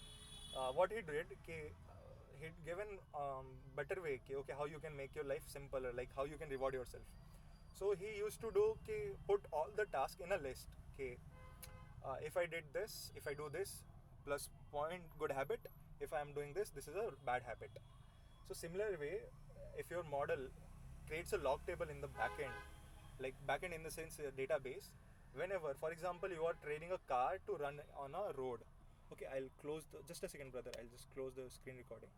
What he did, he'd given better way, okay, how you can make your life simpler, like how you can reward yourself. So he used to do, put all the tasks in a list. Okay, if I did this, if I do this, plus point good habit. If I am doing this, this is a bad habit. So similar way, if your model creates a log table in the backend, like backend in the sense database, whenever, for example, you are training a car to run on a road. Okay, I'll close just a second, brother. I'll just close the screen recording.